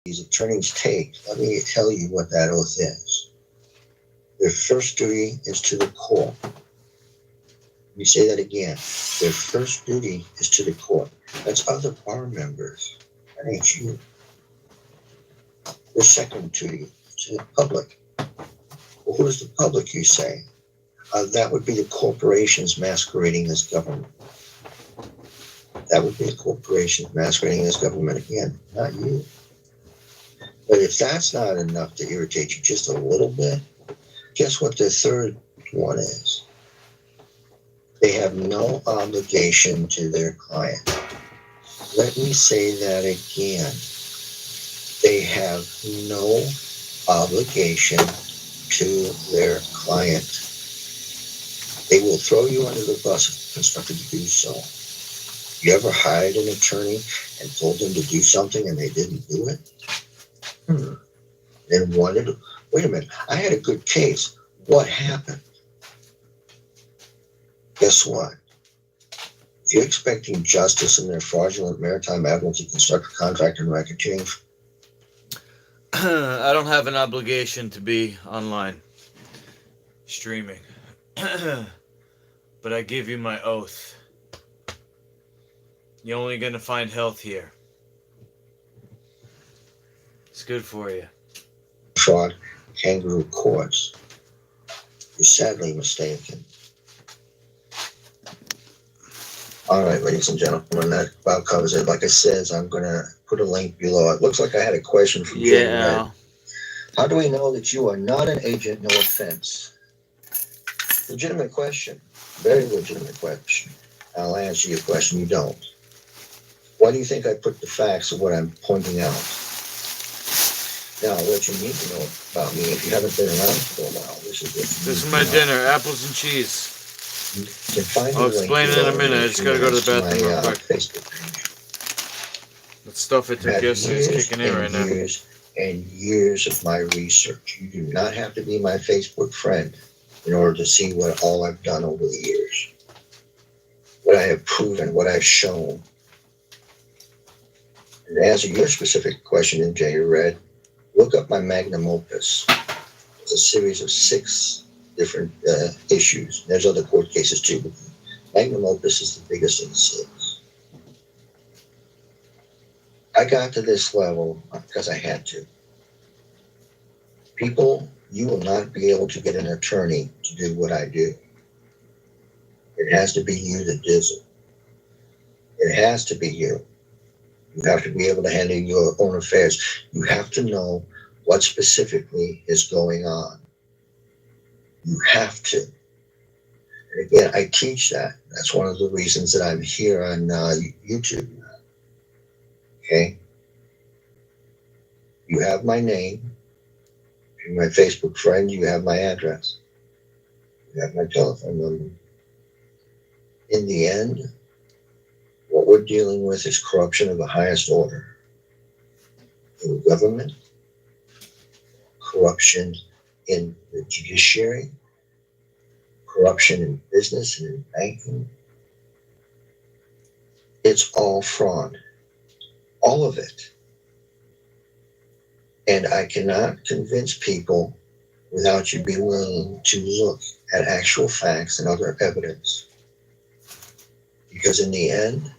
these attorneys take, let me tell you what that oath is. Their first duty is to the court. Let me say that again. Their first duty is to the court. That's other bar members. That ain't you. Their second duty is to the public. Well, who is the public, you say? That would be the corporations masquerading as government. That would be the corporations masquerading as government again, not you. But if that's not enough to irritate you just a little bit, guess what the third one is? They have no obligation to their client. Let me say that again. They have no obligation to their client. They will throw you under the bus if instructed to do so. You ever hired an attorney and told them to do something and they didn't do it? Then wondered, wait a minute, I had a good case. What happened? Guess what? If you're expecting justice in their fraudulent maritime admiralty, constructor, contract, and racketeering, I don't have an obligation to be online streaming. But I give you my oath. You're only going to find health here. It's good for you. fraud, kangaroo courts, you're sadly mistaken. All right, ladies and gentlemen, that about covers it. Like I said, I'm going to put a link below. It looks like I had a question from Jay Red. How do we know that you are not an agent? No offense. Legitimate question. Very legitimate question. I'll answer your question. You don't. Why do you think I put the facts of what I'm pointing out? Now, what you need to know about me, if you haven't been around for a while, this is my dinner, apples and cheese. You can find I'll explain it in a minute. I just gotta go to the bathroom real quick. Facebook page. That stuff I took yesterday is kicking in right now. Years and years of my research. You do not have to be my Facebook friend in order to see what all I've done over the years, what I have proven, what I've shown. And to answer your specific question in J. Red, look up my magnum opus. It's a series of 6 different issues. There's other court cases too, but magnum opus is the biggest of the 6. I got to this level because I had to. People, you will not be able to get an attorney to do what I do. It has to be you that does it. It has to be you. You have to be able to handle your own affairs. You have to know what specifically is going on. You have to. And again, I teach that. That's one of the reasons that I'm here on YouTube. Okay? You have my name. If you're my Facebook friend, you have my address. You have my telephone number. In the end, what we're dealing with is corruption of the highest order. In government, corruption in the judiciary, corruption in business and in banking. It's all fraud. All of it. And I cannot convince people without you being willing to look at actual facts and other evidence. Because in the end,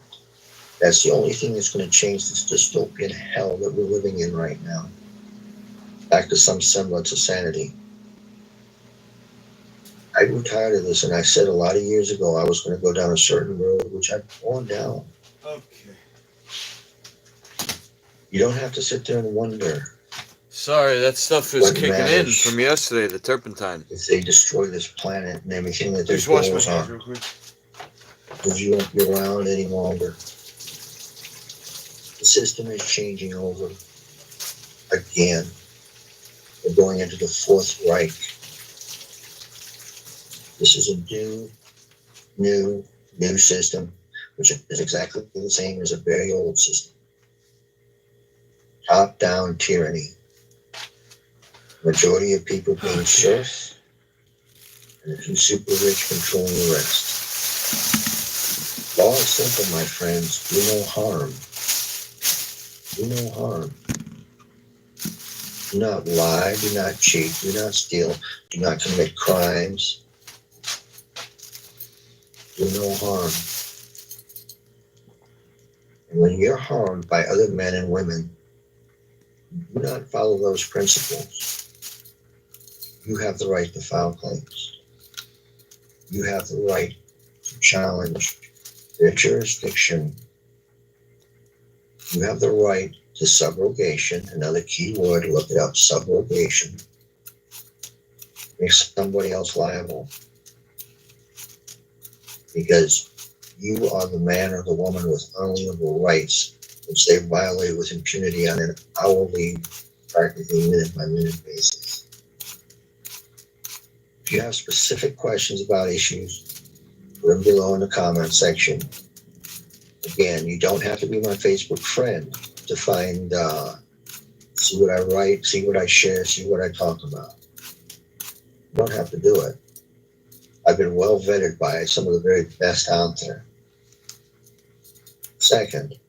that's the only thing that's going to change this dystopian hell that we're living in right now. Back to some semblance of sanity. I grew tired of this, and I said a lot of years ago I was going to go down a certain road, which I've gone down. Okay. You don't have to sit there and wonder. Sorry, that stuff is kicking in from yesterday, the turpentine. If they destroy this planet and everything that Just they're wash going my hands on, real quick. because you won't be around any longer. The system is changing over again. We're going into the Fourth Reich. This is a new system, which is exactly the same as a very old system. Top-down tyranny. Majority of people being serfs, and a few super rich controlling the rest. Law is simple, my friends. Do no harm. Do no harm. Do not lie, do not cheat, do not steal, do not commit crimes, do no harm. And when you're harmed by other men and women, do not follow those principles. You have the right to file claims. You have the right to challenge their jurisdiction. You have the right to subrogation, another key word, look it up, subrogation. Make somebody else liable because you are the man or the woman with unalienable rights, which they violate with impunity on an hourly, practically minute-by-minute basis. If you have specific questions about issues, put them below in the comment section. Again, you don't have to be my Facebook friend to find, see what I write, see what I share, see what I talk about. You don't have to do it. I've been well vetted by some of the very best out there. Second,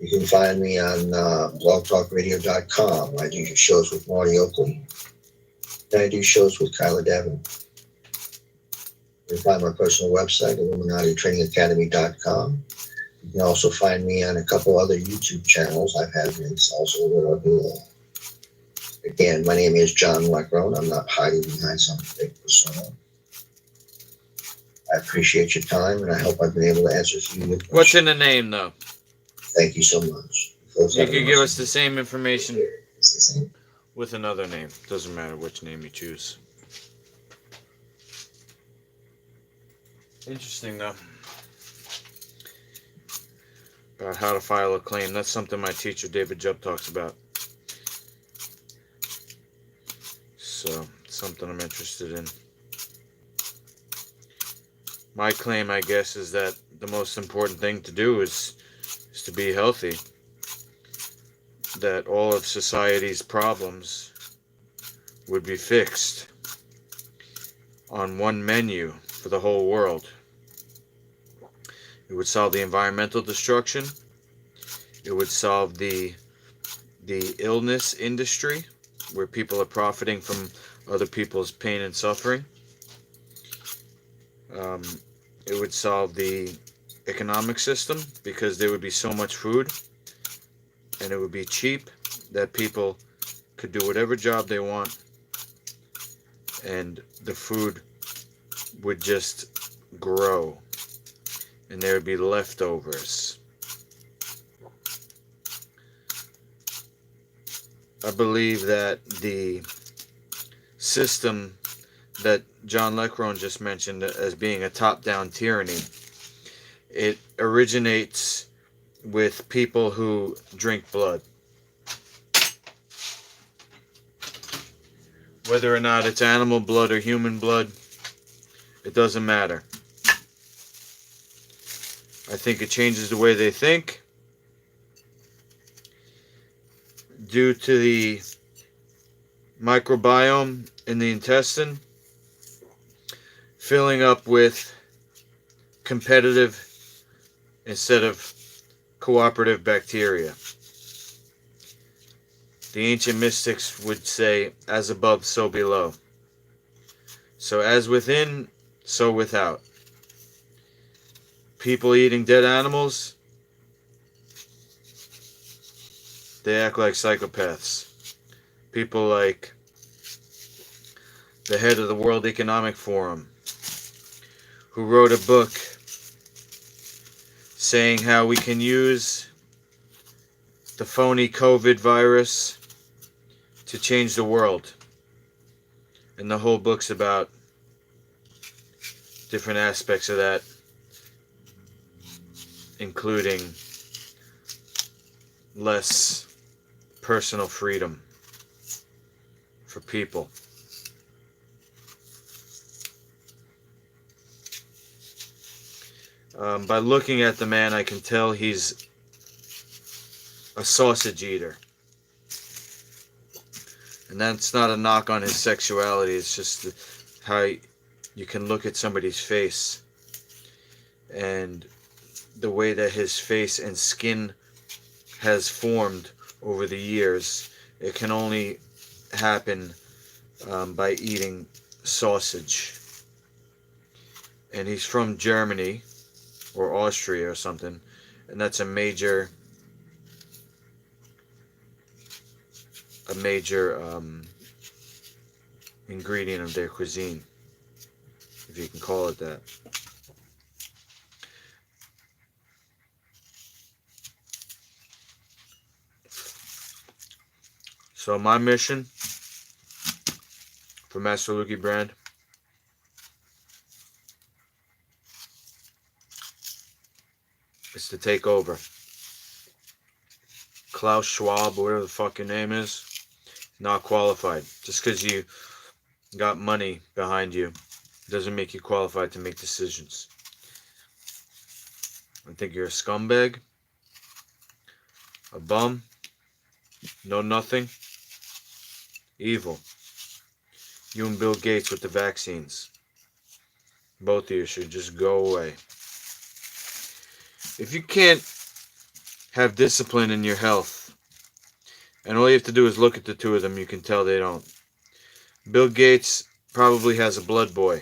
you can find me on blogtalkradio.com. I do shows with Marty Oakley. And I do shows with Kyla Devin. You can find my personal website, IlluminatiTrainingAcademy.com. You can also find me on a couple other YouTube channels. I've had links also that are below. Again, my name is John Leckrone. I'm not hiding behind some fake persona. I appreciate your time, and I hope I've been able to answer a few of your questions. What's in the name, though? Thank you so much. You could give us the same information It's the same. with another name. Doesn't matter which name you choose. Interesting, though. About how to file a claim. That's something my teacher, David Jupp, talks about. So, something I'm interested in. My claim, I guess, is that the most important thing to do is to be healthy. That all of society's problems would be fixed on one menu for the whole world. It would solve the environmental destruction. It would solve the illness industry, where people are profiting from other people's pain and suffering. It would solve the economic system, because there would be so much food and it would be cheap that people could do whatever job they want, and the food would just grow and there would be leftovers. I believe that the system that John Leckrone just mentioned as being a top-down tyranny, it originates with people who drink blood. Whether or not it's animal blood or human blood, it doesn't matter. I think it changes the way they think due to the microbiome in the intestine filling up with competitive instead of cooperative bacteria. The ancient mystics would say, as above, so below. So as within, so without. People eating dead animals, they act like psychopaths. People like the head of the World Economic Forum, who wrote a book saying how we can use the phony COVID virus to change the world. And the whole book's about different aspects of that, including less personal freedom for people. By looking at the man, I can tell he's a sausage eater. And that's not a knock on his sexuality. It's just how you can look at somebody's face. And the way that his face and skin has formed over the years, It can only happen by eating sausage. And he's from Germany or Austria or something, and that's a major ingredient of their cuisine, if you can call it that. So my mission for Master Luki brand is to take over. Klaus Schwab, or whatever the fuck your name is, not qualified. Just because you got money behind you doesn't make you qualified to make decisions. I think you're a scumbag, a bum, know nothing, evil. You and Bill Gates with the vaccines. Both of you should just go away. If you can't have discipline in your health, and all you have to do is look at the two of them, you can tell they don't. Bill Gates probably has a blood boy.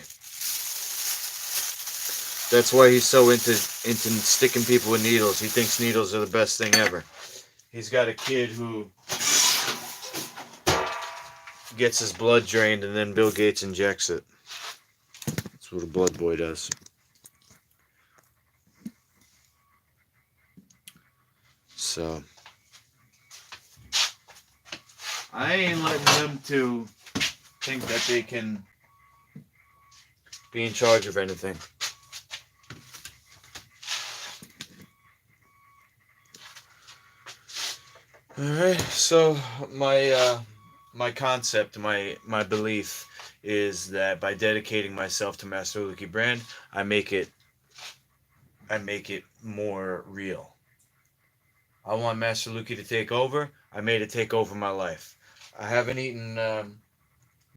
That's why he's so into sticking people with needles. He thinks needles are the best thing ever. He's got a kid who gets his blood drained and then Bill Gates injects it. That's what a blood boy does. So I ain't letting them two think that they can be in charge of anything. Alright, so my concept, my belief is that by dedicating myself to Master Luki brand, I make it more real. I want Master Luki to take over. I made it take over my life. I haven't eaten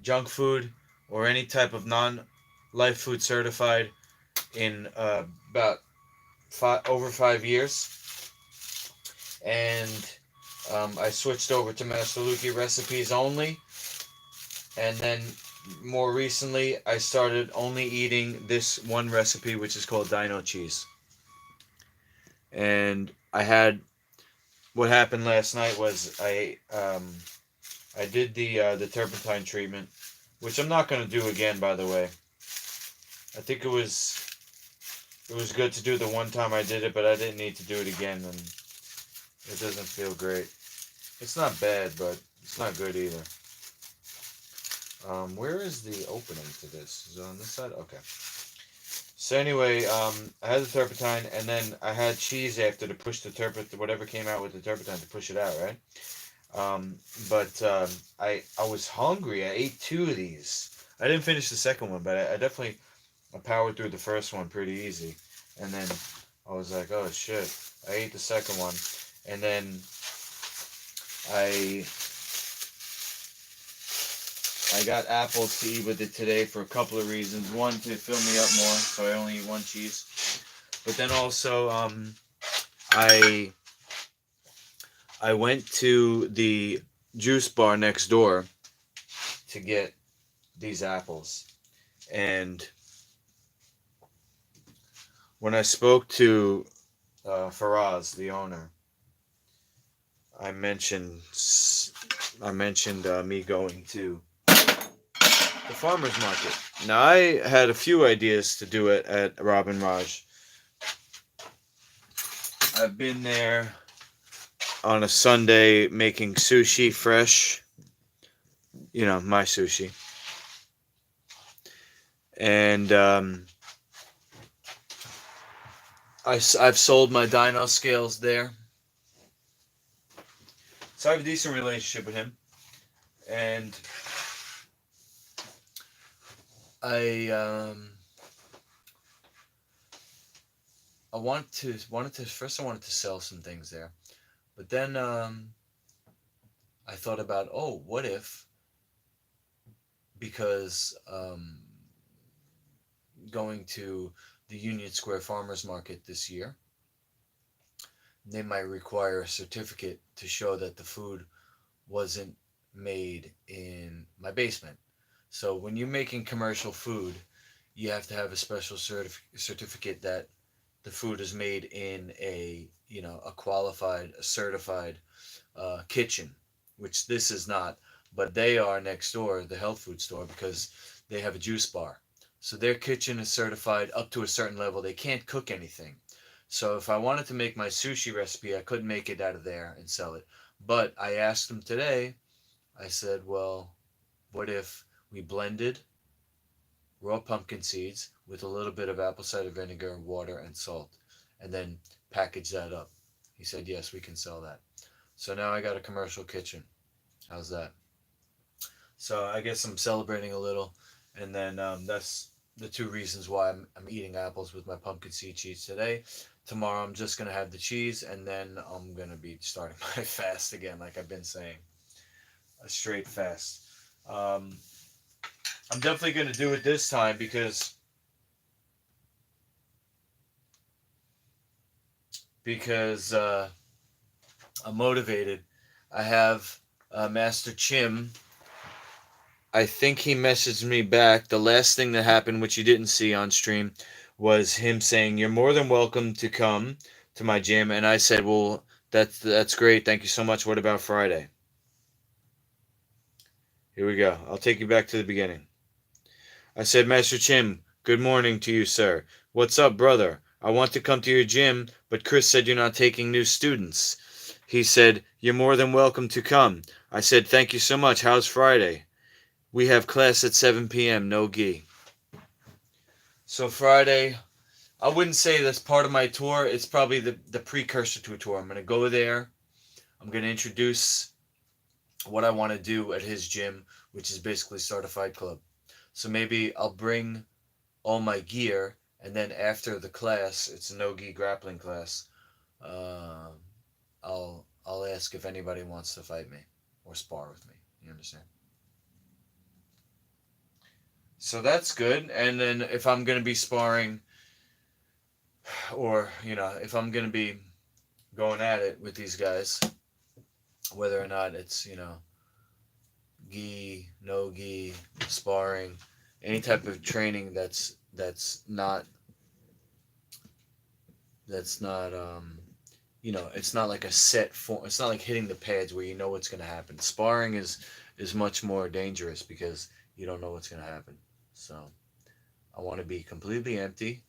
junk food or any type of non-life food certified in about over 5 years, and I switched over to Master Luki recipes only, and then more recently I started only eating this one recipe, which is called Dino Cheese. And what happened last night was I did the turpentine treatment, which I'm not gonna do again, by the way. I think it was good to do the one time I did it, but I didn't need to do it again, and it doesn't feel great. It's not bad, but it's not good either. Where is the opening to this? Is it on this side? Okay. So anyway, I had the turpentine, and then I had cheese after to push the whatever came out with the turpentine to push it out, right? But I was hungry. I ate 2 of these. I didn't finish the second one, but I definitely powered through the first one pretty easy. And then I was like, oh shit. I ate the second one, and then I got apples to eat with it today for a couple of reasons. One, to fill me up more, so I only eat 1 cheese. But then also, I went to the juice bar next door to get these apples. And when I spoke to Faraz, the owner, I mentioned me going to the farmer's market. Now, I had a few ideas to do it at Robin Raj. I've been there on a Sunday making sushi fresh. You know, my sushi. And I've sold my dino scales there. So I have a decent relationship with him. And I wanted to sell some things there, but then I thought about, what if, because going to the Union Square Farmers Market this year, they might require a certificate to show that the food wasn't made in my basement. So when you're making commercial food, you have to have a special certificate that the food is made in a, a qualified, a certified kitchen, which this is not. But they are next door, the health food store, because they have a juice bar. So their kitchen is certified up to a certain level. They can't cook anything. So if I wanted to make my sushi recipe, I couldn't make it out of there and sell it. But I asked them today, I said, well, what if we blended raw pumpkin seeds with a little bit of apple cider vinegar, water, and salt, and then package that up? He said, yes, we can sell that. So now I got a commercial kitchen. How's that? So I guess I'm celebrating a little, and then that's the two reasons why I'm eating apples with my pumpkin seed cheese today. Tomorrow I'm just gonna have the cheese, and then I'm gonna be starting my fast again, like I've been saying, a straight fast. Um, I'm definitely gonna do it this time because I'm motivated. I have Master Chim. I think he messaged me back. The last thing that happened, which you didn't see on stream, was him saying, "You're more than welcome to come to my gym." And I said, "Well, that's great. Thank you so much. What about Friday?" Here we go. I'll take you back to the beginning. I said, "Master Chim, good morning to you, sir. What's up, brother? I want to come to your gym, but Chris said you're not taking new students." He said, "You're more than welcome to come." I said, "Thank you so much. How's Friday?" "We have class at 7 p.m. No gi." So Friday, I wouldn't say that's part of my tour. It's probably the precursor to a tour. I'm going to go there. I'm going to introduce what I want to do at his gym, which is basically start a fight club. So maybe I'll bring all my gear, and then after the class, it's a no gi grappling class. Uh, I'll ask if anybody wants to fight me or spar with me. You understand? So that's good. And then if I'm going to be sparring, or if I'm going to be going at it with these guys, whether or not it's gi, no gi, sparring, any type of training that's not it's not like a set form. It's not like hitting the pads where you know what's going to happen. Sparring is much more dangerous because you don't know what's going to happen. So I want to be completely empty,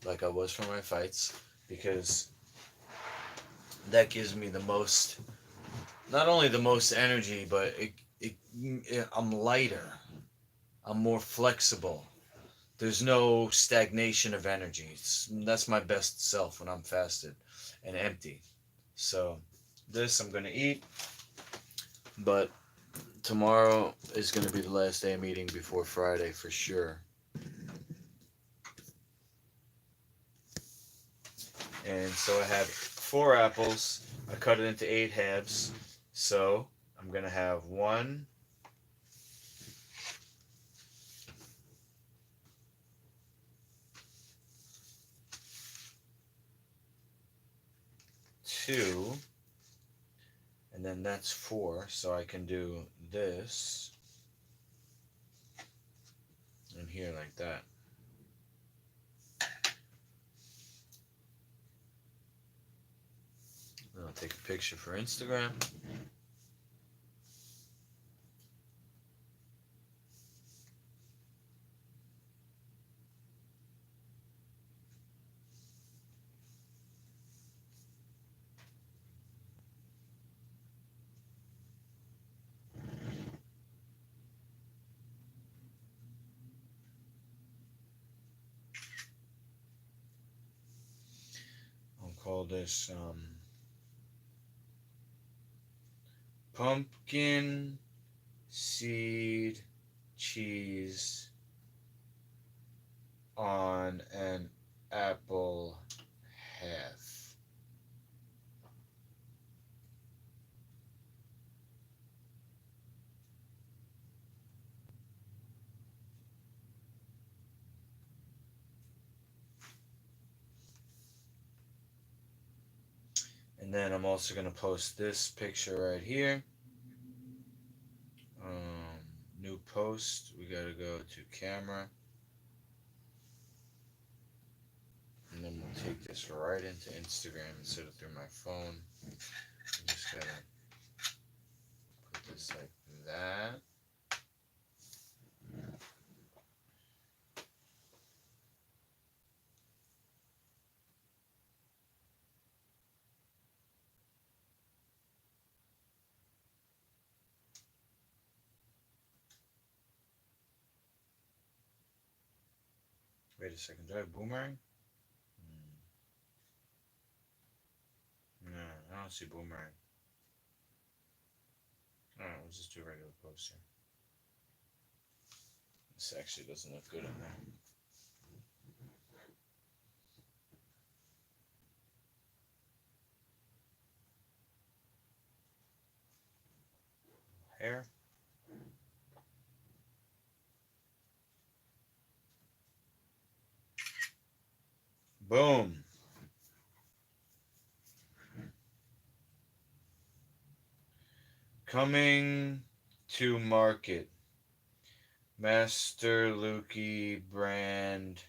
like I was for my fights, because that gives me the most, not only the most energy, but I'm lighter. I'm more flexible. There's no stagnation of energy. That's my best self when I'm fasted and empty. So this I'm gonna eat, but tomorrow is gonna be the last day I'm eating before Friday for sure. And so I have 4 apples. I cut it into 8 halves. So I'm gonna have one, two, and then that's 4. So I can do this and here like that. I'll take a picture for Instagram. I'll call this pumpkin seed cheese on an apple half. And then I'm also going to post this picture right here. post, we gotta go to camera. And then we'll take this right into Instagram instead of through my phone. I'm just gotta put this like that. Wait a second, do I have boomerang? No, I don't see boomerang. Alright, let's just do a regular post here. This actually doesn't look good in there. Hair. Boom. Coming to market. Master Lukey brand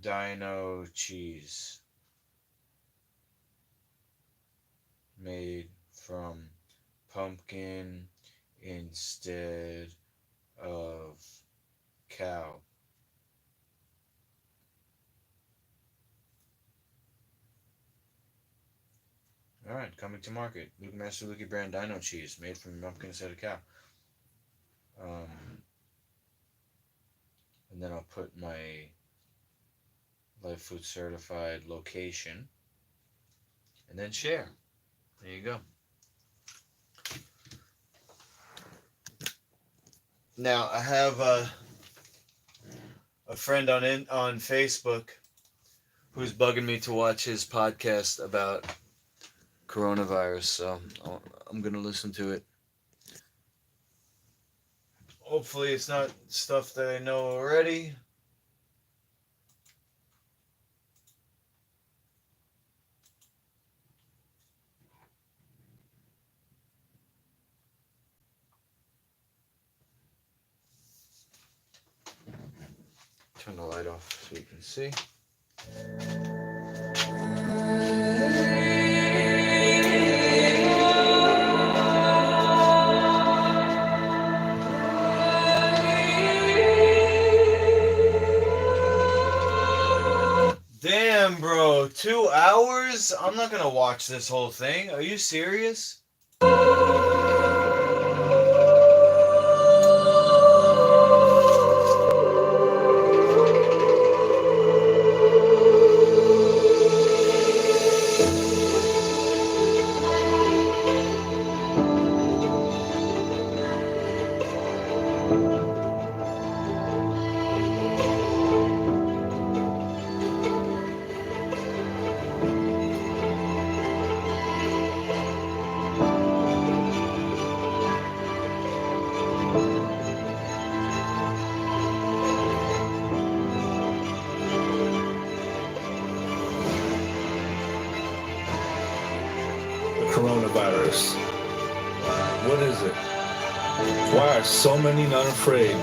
Dino cheese. Made from pumpkin instead of cow. Alright, coming to market. Master Lukey brand Dino cheese, made from pumpkin instead of cow. And then I'll put my Life Food Certified location. And then share. There you go. Now, I have a friend on Facebook who's bugging me to watch his podcast about coronavirus, so I'm going to listen to it. Hopefully it's not stuff that I know already. Turn the light off so you can see. Damn, bro, 2 hours? I'm not gonna watch this whole thing. Are you serious? Coronavirus. What is it? Why are so many not afraid?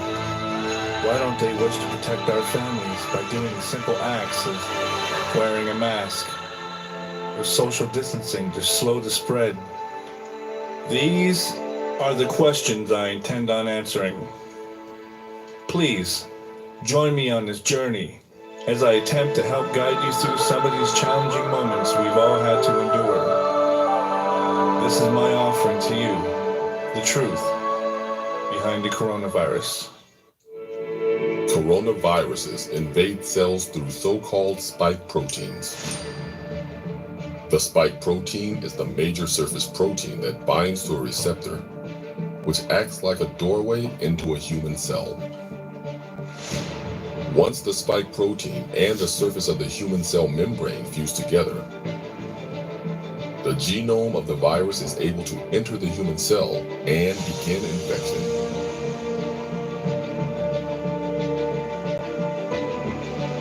Why don't they wish to protect our families by doing simple acts of wearing a mask or social distancing to slow the spread? These are the questions I intend on answering. Please, join me on this journey as I attempt to help guide you through some of these challenging moments we've all had to endure. This is my offering to you, the truth behind the coronavirus. Coronaviruses invade cells through so-called spike proteins. The spike protein is the major surface protein that binds to a receptor, which acts like a doorway into a human cell. Once the spike protein and the surface of the human cell membrane fuse together, the genome of the virus is able to enter the human cell and begin infection.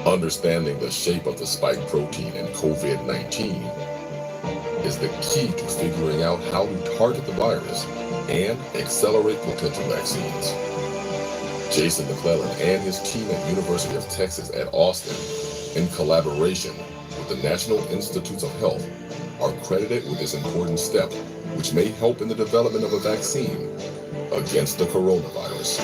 Understanding the shape of the spike protein in COVID-19 is the key to figuring out how to target the virus and accelerate potential vaccines. Jason McClellan and his team at University of Texas at Austin, in collaboration with the National Institutes of Health, are credited with this important step, which may help in the development of a vaccine against the coronavirus.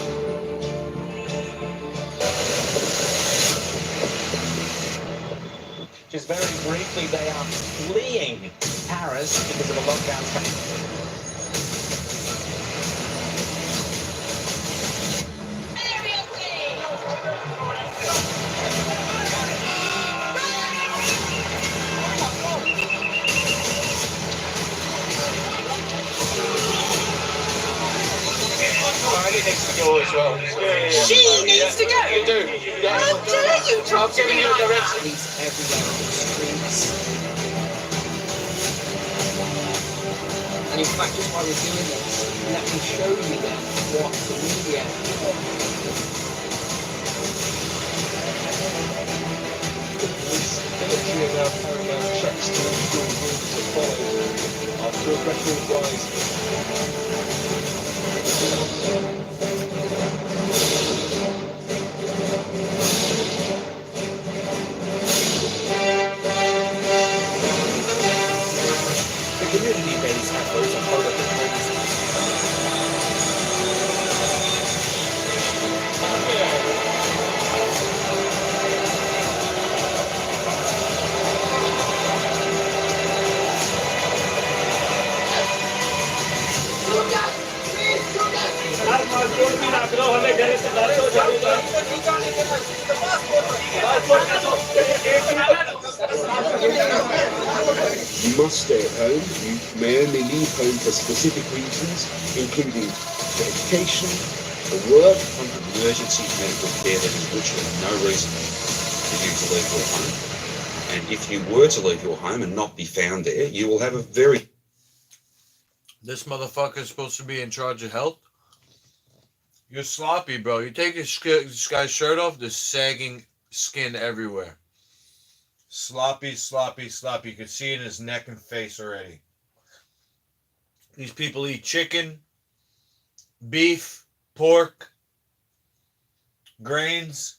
Just very briefly, they are fleeing Paris because of a lockdown. Next to go as well. She needs to go. You do. How dare you talk to me like that? Police everywhere on the streets. And in fact, just while we're doing this, let me show you then what the media. The police military are now carrying out checks to ensure rules are followed after a record rise. The community-based efforts are part of the police. You must stay at home. You may only leave home for specific reasons, including for education, for work, Under emergency medical care, there is literally no reason for you to leave your home. And if you were to leave your home and not be found there, you will have a very... This motherfucker is supposed to be in charge of health. You're sloppy, bro. You take this guy's shirt off, there's sagging skin everywhere. Sloppy, sloppy, sloppy. You can see it in his neck and face already. These people eat chicken, beef, pork, grains,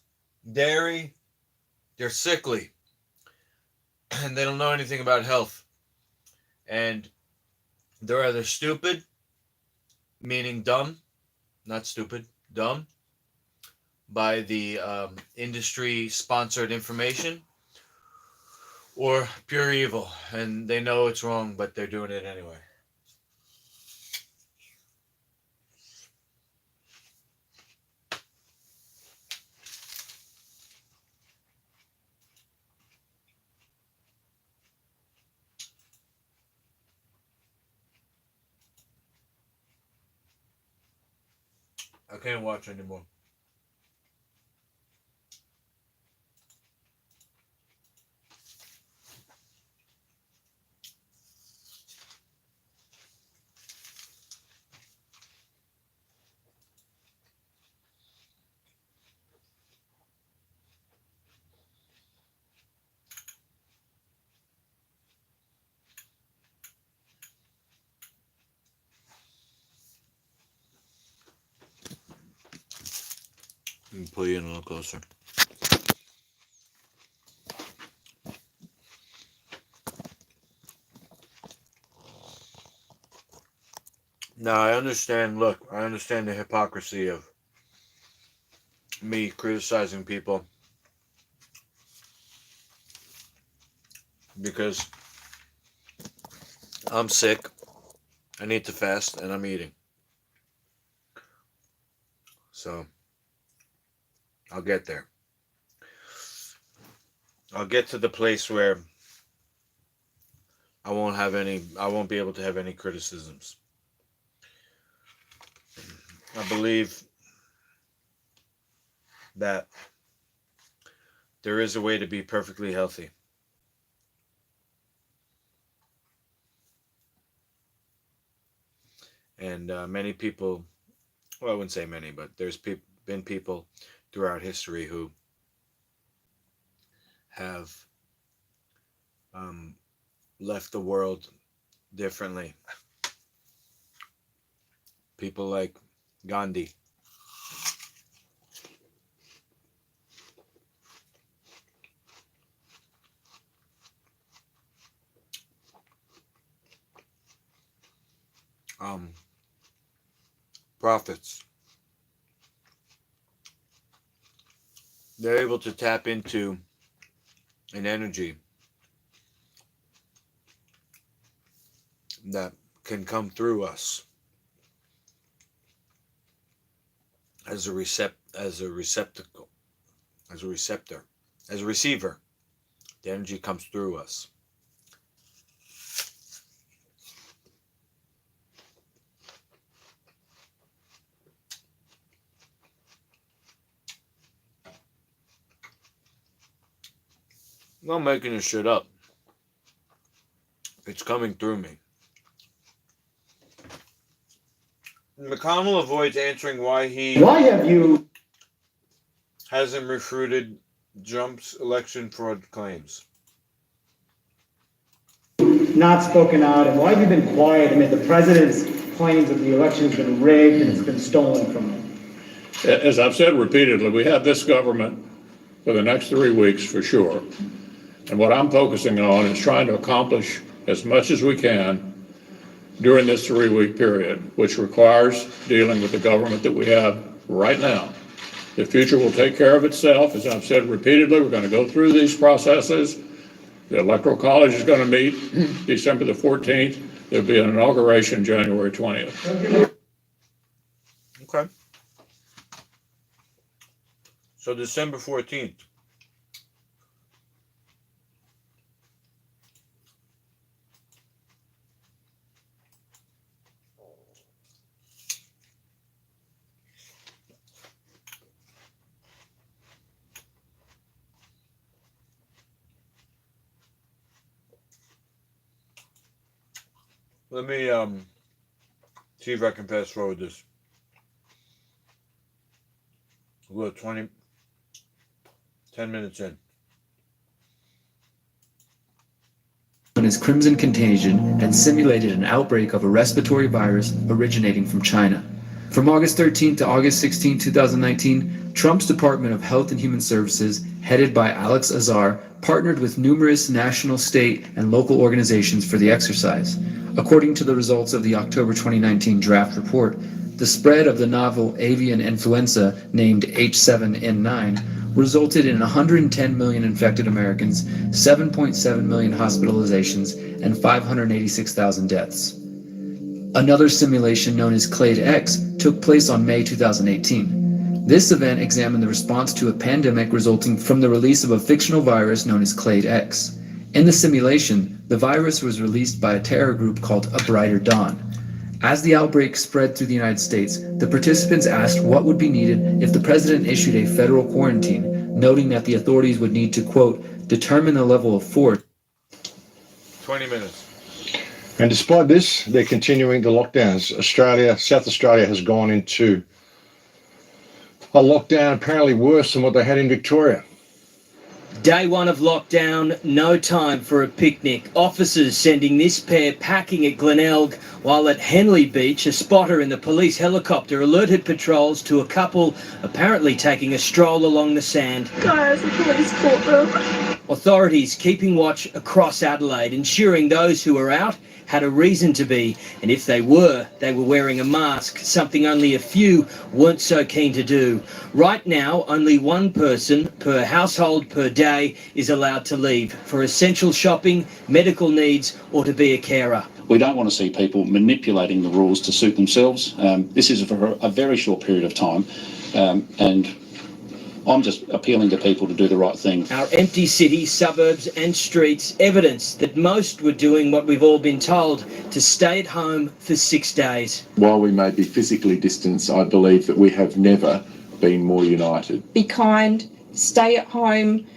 dairy. They're sickly. And they don't know anything about health. And they're either stupid, meaning dumb, not stupid, dumb, by the industry-sponsored information, or pure evil, and they know it's wrong, but they're doing it anyway. I can't watch anymore. Let me pull you in a little closer. Now, I understand the hypocrisy of me criticizing people because I'm sick, I need to fast, and I'm eating. So, I'll get there. I'll get to the place where I won't be able to have any criticisms. I believe that there is a way to be perfectly healthy. And many people, well, I wouldn't say many, but there's been people throughout history who have left the world differently People like Gandhi. Prophets. They're able to tap into an energy that can come through us as a receptor, as a receiver. The energy comes through us. I'm not making this shit up. It's coming through me. McConnell avoids answering why have you hasn't refuted Trump's election fraud claims. not spoken out, and why have you been quiet amid the president's claims that the election has been rigged and it's been stolen from him? As I've said repeatedly, we have this government for the next 3 weeks for sure. And what I'm focusing on is trying to accomplish as much as we can during this 3-week period, which requires dealing with the government that we have right now. The future will take care of itself. As I've said repeatedly, we're going to go through these processes. The Electoral College is going to meet December the 14th. There'll be an inauguration January 20th. Okay. So December 14th. Let me see if I can fast forward this. We're 10 minutes in. Known as Crimson Contagion and simulated an outbreak of a respiratory virus originating from China. From August 13 to August 16, 2019, Trump's Department of Health and Human Services, headed by Alex Azar, partnered with numerous national, state, and local organizations for the exercise. According to the results of the October 2019 draft report, the spread of the novel avian influenza named H7N9 resulted in 110 million infected Americans, 7.7 million hospitalizations, and 586,000 deaths. Another simulation known as Clade-X took place on May 2018. This event examined the response to a pandemic resulting from the release of a fictional virus known as Clade-X. In the simulation, the virus was released by a terror group called A Brighter Dawn. As the outbreak spread through the United States, the participants asked what would be needed if the president issued a federal quarantine, noting that the authorities would need to, quote, determine the level of force. 20 minutes. And despite this, they're continuing the lockdowns. South Australia has gone into a lockdown apparently worse than what they had in Victoria. Day one of lockdown, no time for a picnic. Officers sending this pair packing at Glenelg, while at Henley Beach, a spotter in the police helicopter alerted patrols to a couple apparently taking a stroll along the sand. Guys, the police caught them. Authorities keeping watch across Adelaide, ensuring those who were out had a reason to be, and if they were wearing a mask, something only a few weren't so keen to do. Right now, only one person per household per day is allowed to leave for essential shopping, medical needs, or to be a carer. We don't want to see people manipulating the rules to suit themselves. This is for a very short period of time, and I'm just appealing to people to do the right thing. Our empty cities, suburbs and streets, evidence that most were doing what we've all been told, to stay at home for 6 days. While we may be physically distanced, I believe that we have never been more united. Be kind, stay at home.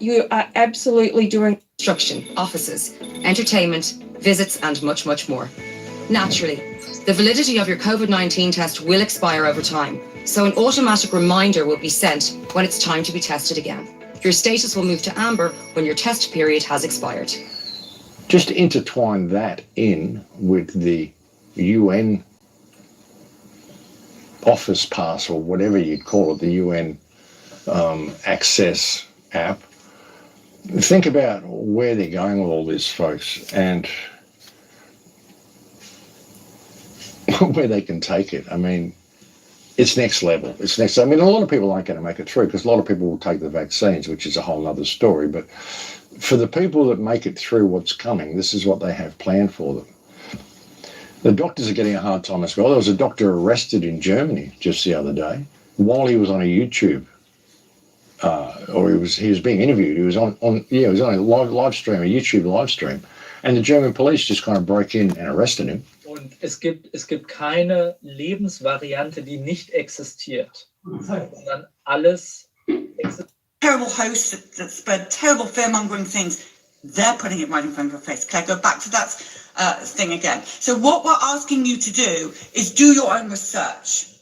You are absolutely doing construction, offices, entertainment, visits and much, much more. Naturally, the validity of your COVID-19 test will expire over time, so an automatic reminder will be sent when it's time to be tested again. Your status will move to amber when your test period has expired. Just to intertwine that in with the UN Office Pass or whatever you'd call it, the UN Access app. Think about where they're going with all this, folks, and where they can take it. I mean, it's next level. It's next. I mean, a lot of people aren't going to make it through because a lot of people will take the vaccines, which is a whole other story. But for the people that make it through what's coming, this is what they have planned for them. The doctors are getting a hard time as well. There was a doctor arrested in Germany just the other day while he was on a YouTube, or he was being interviewed. He was on a live stream, a YouTube live stream, and the German police just kind of broke in and arrested him. Und es gibt keine Lebensvariante, die nicht existiert, sondern alles existiert. Terrible hosts that spread terrible fear-mongering things, they're putting it right in front of your face. Claire, go back to that thing again. So what we're asking you to do is do your own research.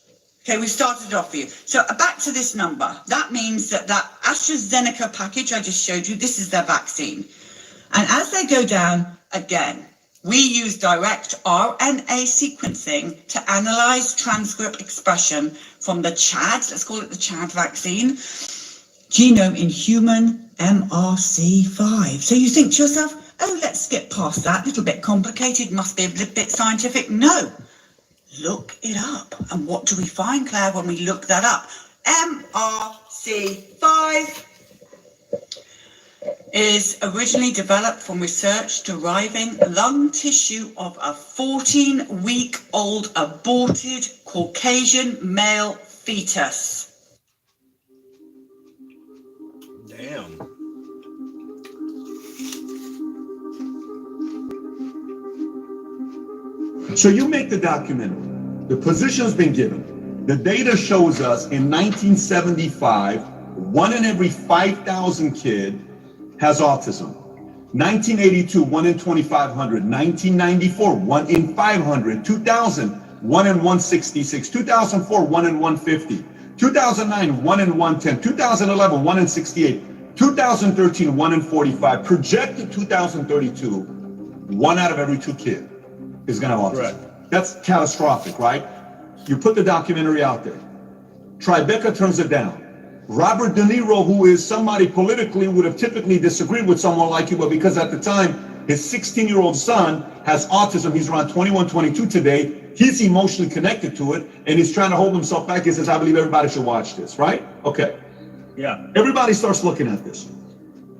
Okay, we've started off for you. So back to this number. That means that AstraZeneca package I just showed you, this is their vaccine. And as they go down again, we use direct RNA sequencing to analyze transcript expression from the CHAD, let's call it the CHAD vaccine, genome in human MRC5. So you think to yourself, oh, let's skip past that, a little bit complicated, must be a little bit scientific. No, look it up. And what do we find, Claire, when we look that up? MRC5 is originally developed from research deriving lung tissue of a 14-week-old aborted Caucasian male fetus. Damn. So you make the documentary. The position's been given. The data shows us in 1975, 1 in every 5,000 kids has autism. 1982, 1 in 2,500. 1994, 1 in 500. 2000, 1 in 166. 2004, 1 in 150. 2009, 1 in 110. 2011, 1 in 68. 2013, 1 in 45. Projected 2032, 1 out of every 2 kids is going to have autism. Right. That's catastrophic, right? You put the documentary out there. Tribeca turns it down. Robert De Niro, who is somebody politically would have typically disagreed with someone like you, but because at the time his 16-year-old son has autism, he's around 21, 22 today, he's emotionally connected to it, and he's trying to hold himself back. He says, I believe everybody should watch this, right? Okay. Yeah. Everybody starts looking at this.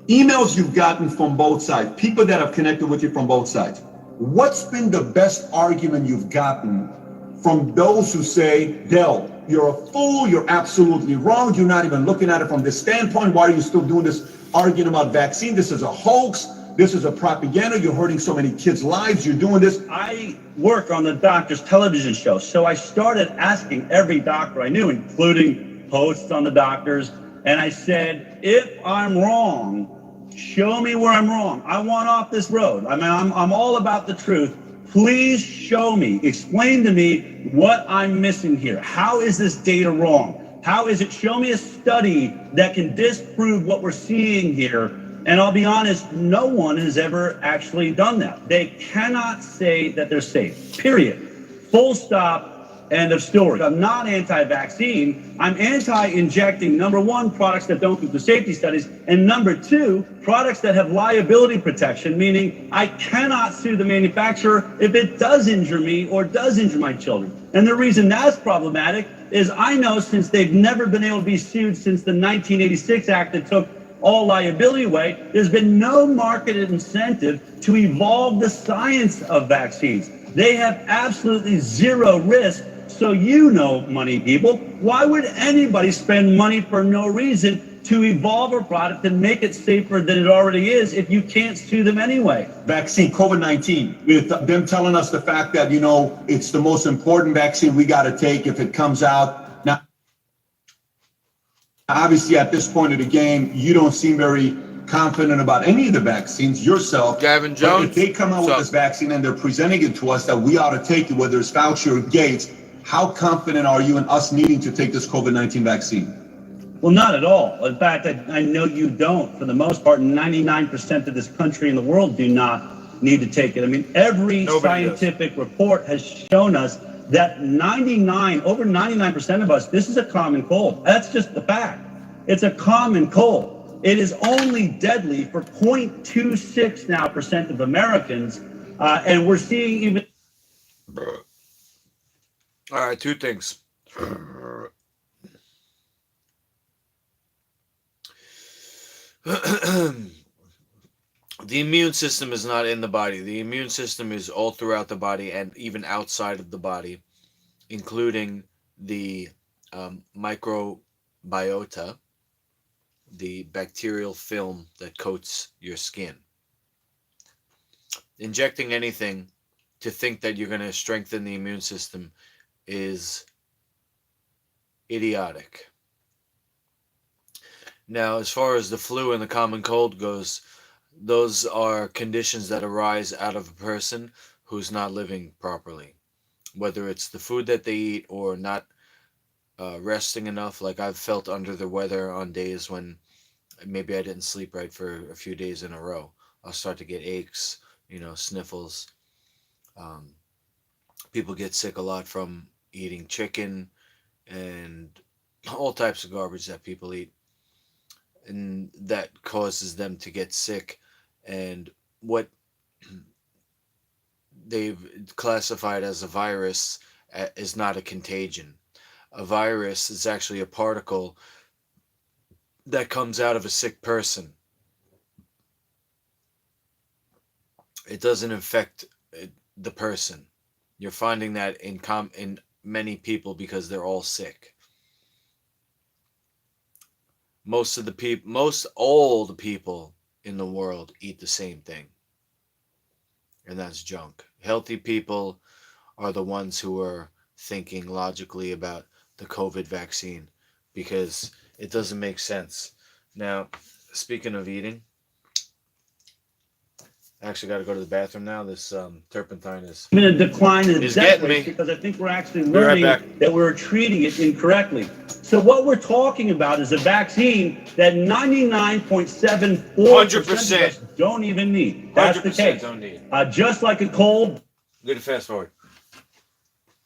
Emails you've gotten from both sides, people that have connected with you from both sides. What's been the best argument you've gotten from those who say, Del, you're a fool, you're absolutely wrong, you're not even looking at it from this standpoint, why are you still doing this arguing about vaccine? This is a hoax, this is a propaganda, you're hurting so many kids' lives, you're doing this. I work on the doctor's television show, so I started asking every doctor I knew, including hosts on the doctors, and I said, if I'm wrong, show me where I'm wrong. I want off this road. I mean, I'm all about the truth. Please show me, explain to me what I'm missing here. How is this data wrong? How is it? Show me a study that can disprove what we're seeing here. And I'll be honest, no one has ever actually done that. They cannot say that they're safe, period. Full stop, end of story. I'm not anti-vaccine. I'm anti-injecting, number one, products that don't do the safety studies, and number two, products that have liability protection, meaning I cannot sue the manufacturer if it does injure me or does injure my children. And the reason that's problematic is I know since they've never been able to be sued since the 1986 Act that took all liability away, there's been no market incentive to evolve the science of vaccines. They have absolutely zero risk. So you know, money people, why would anybody spend money for no reason to evolve a product and make it safer than it already is if you can't sue them anyway? Vaccine, COVID-19, with them telling us the fact that, you know, it's the most important vaccine we got to take if it comes out. Now, obviously, at this point of the game, you don't seem very confident about any of the vaccines yourself. Gavin Jones. But if they come out with this vaccine and they're presenting it to us that we ought to take it, whether it's Fauci or Gates, how confident are you in us needing to take this COVID-19 vaccine? Well, not at all. In fact, I know you don't. For the most part, 99% of this country and the world do not need to take it. I mean, every scientific report has shown us that over 99% of us, this is a common cold. That's just the fact. It's a common cold. It is only deadly for 0.26% now of Americans, and we're seeing even. All right, two things. The immune system is not in the body. The immune system is all throughout the body and even outside of the body, including the microbiota, the bacterial film that coats your skin. Injecting anything to think that you're going to strengthen the immune system is idiotic. Now, as far as the flu and the common cold goes, those are conditions that arise out of a person who's not living properly. Whether it's the food that they eat or not resting enough, like I've felt under the weather on days when maybe I didn't sleep right for a few days in a row. I'll start to get aches, sniffles. People get sick a lot from eating chicken and all types of garbage that people eat. And that causes them to get sick. And what they've classified as a virus is not a contagion. A virus is actually a particle that comes out of a sick person. It doesn't infect the person. You're finding that in many people because they're all sick. All the people in the world eat the same thing, and that's junk. Healthy people are the ones who are thinking logically about the COVID vaccine because it doesn't make sense. Now, speaking of eating, I actually got to go to the bathroom now. This turpentine is Even a decline in is death getting rates me. because I think we're actually Be right learning back. that we're treating it incorrectly. So what we're talking about is a vaccine that 99.74% of us don't even need. That's the 100% case. don't need. Just like a cold. Good to fast forward.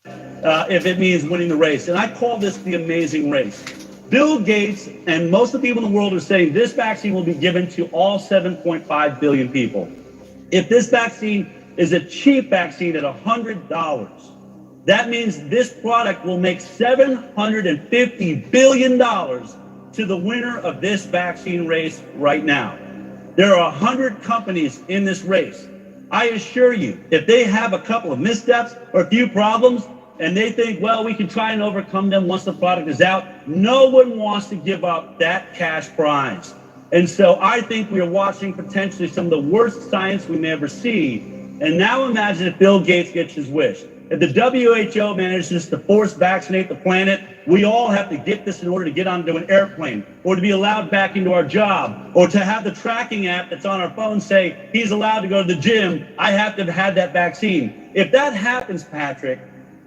If it means winning the race. And I call this the amazing race. Bill Gates and most of the people in the world are saying this vaccine will be given to all 7.5 billion people. If this vaccine is a cheap vaccine at $100, that means this product will make $750 billion to the winner of this vaccine race right now. There are 100 companies in this race. I assure you, if they have a couple of missteps or a few problems, and they think, well, we can try and overcome them once the product is out, no one wants to give up that cash prize. And so I think we are watching potentially some of the worst science we may ever see. And now imagine if Bill Gates gets his wish. If the WHO manages to force vaccinate the planet, we all have to get this in order to get onto an airplane or to be allowed back into our job or to have the tracking app that's on our phone say he's allowed to go to the gym. I have to have had that vaccine. If that happens, Patrick,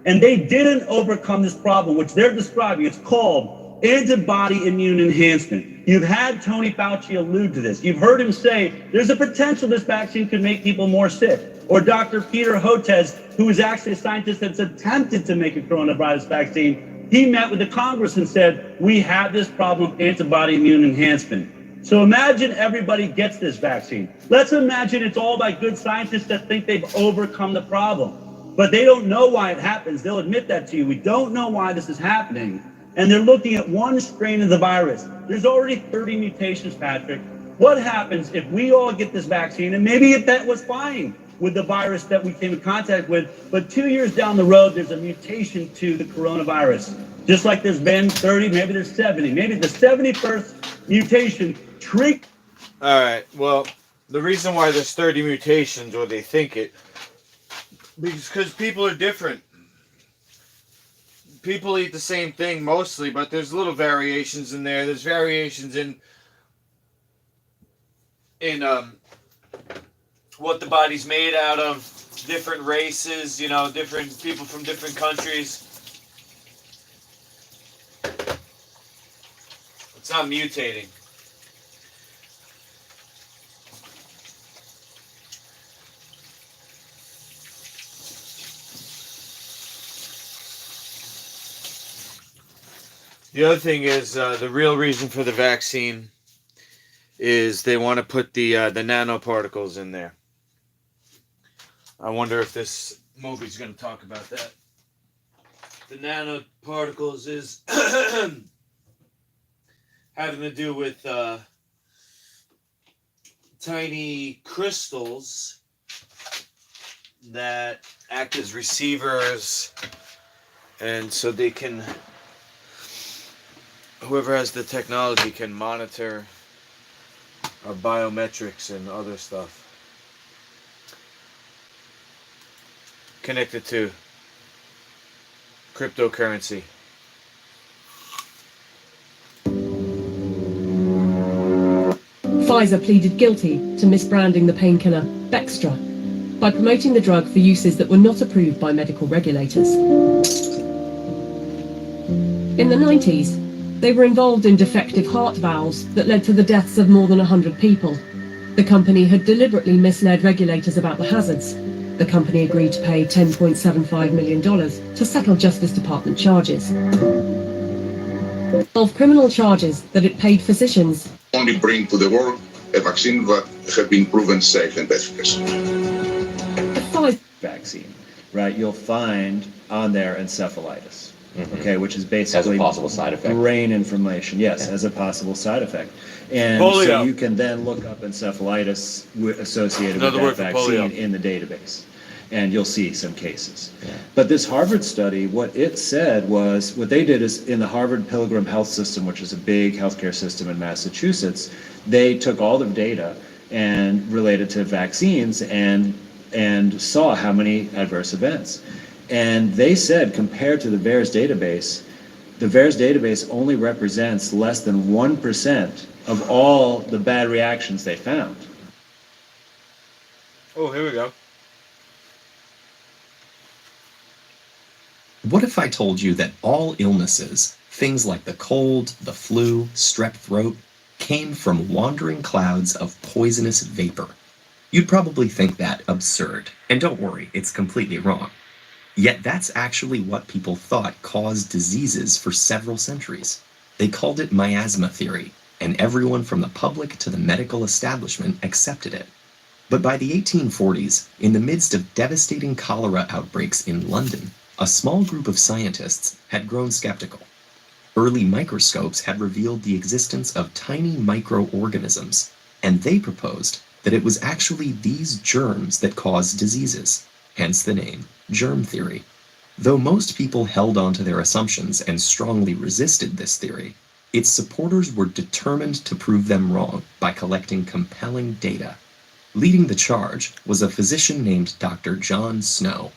and they didn't overcome this problem, which they're describing, it's called antibody immune enhancement. You've had Tony Fauci allude to this. You've heard him say there's a potential this vaccine could make people more sick. Or Dr. Peter Hotez, who is actually a scientist that's attempted to make a coronavirus vaccine, he met with the Congress and said, we have this problem of antibody immune enhancement. So imagine everybody gets this vaccine. Let's imagine it's all by good scientists that think they've overcome the problem. But they don't know why it happens. They'll admit that to you. We don't know why this is happening. And they're looking at one strain of the virus. There's already 30 mutations, Patrick. What happens if we all get this vaccine? And maybe if that was fine with the virus that we came in contact with, but 2 years down the road, there's a mutation to the coronavirus. Just like there's been 30, maybe there's 70. Maybe the 71st mutation triggers. All right. Well, the reason why there's 30 mutations, or they think it, because people are different. People eat the same thing mostly, but there's little variations in there. There's variations in what the body's made out of, different races, different people from different countries. It's not mutating. The other thing is the real reason for the vaccine is they want to put the nanoparticles in there. I wonder if this movie's going to talk about that. The nanoparticles is having to do with tiny crystals that act as receivers, and so they can, whoever has the technology can monitor our biometrics and other stuff connected to cryptocurrency. Pfizer pleaded guilty to misbranding the painkiller Bextra by promoting the drug for uses that were not approved by medical regulators. In the 90s, they were involved in defective heart valves that led to the deaths of more than 100 people. The company had deliberately misled regulators about the hazards. The company agreed to pay $10.75 million to settle Justice Department charges. 12 criminal charges that it paid physicians only bring to the world a vaccine that has been proven safe and efficacious. Vaccine, right? You'll find on there encephalitis, okay, which is basically as a possible side effect. Brain inflammation, yes, as a possible side effect. And Polio. so you can then look up encephalitis associated Another with that word for vaccine polio. in the database, and you'll see some cases. But this Harvard study, what it said was, what they did is in the Harvard Pilgrim Health System, which is a big healthcare system in Massachusetts, they took all the data and related to vaccines and saw how many adverse events. And they said, compared to the VAERS database only represents less than 1% of all the bad reactions they found. Oh, here we go. What if I told you that all illnesses, things like the cold, the flu, strep throat, came from wandering clouds of poisonous vapor? You'd probably think that absurd, and don't worry, it's completely wrong. Yet that's actually what people thought caused diseases for several centuries. They called it miasma theory, and everyone from the public to the medical establishment accepted it. But by the 1840s, in the midst of devastating cholera outbreaks in London, a small group of scientists had grown skeptical. Early microscopes had revealed the existence of tiny microorganisms, and they proposed that it was actually these germs that caused diseases, hence the name germ theory. Though most people held on to their assumptions and strongly resisted this theory, its supporters were determined to prove them wrong by collecting compelling data. Leading the charge was a physician named Dr. John Snow.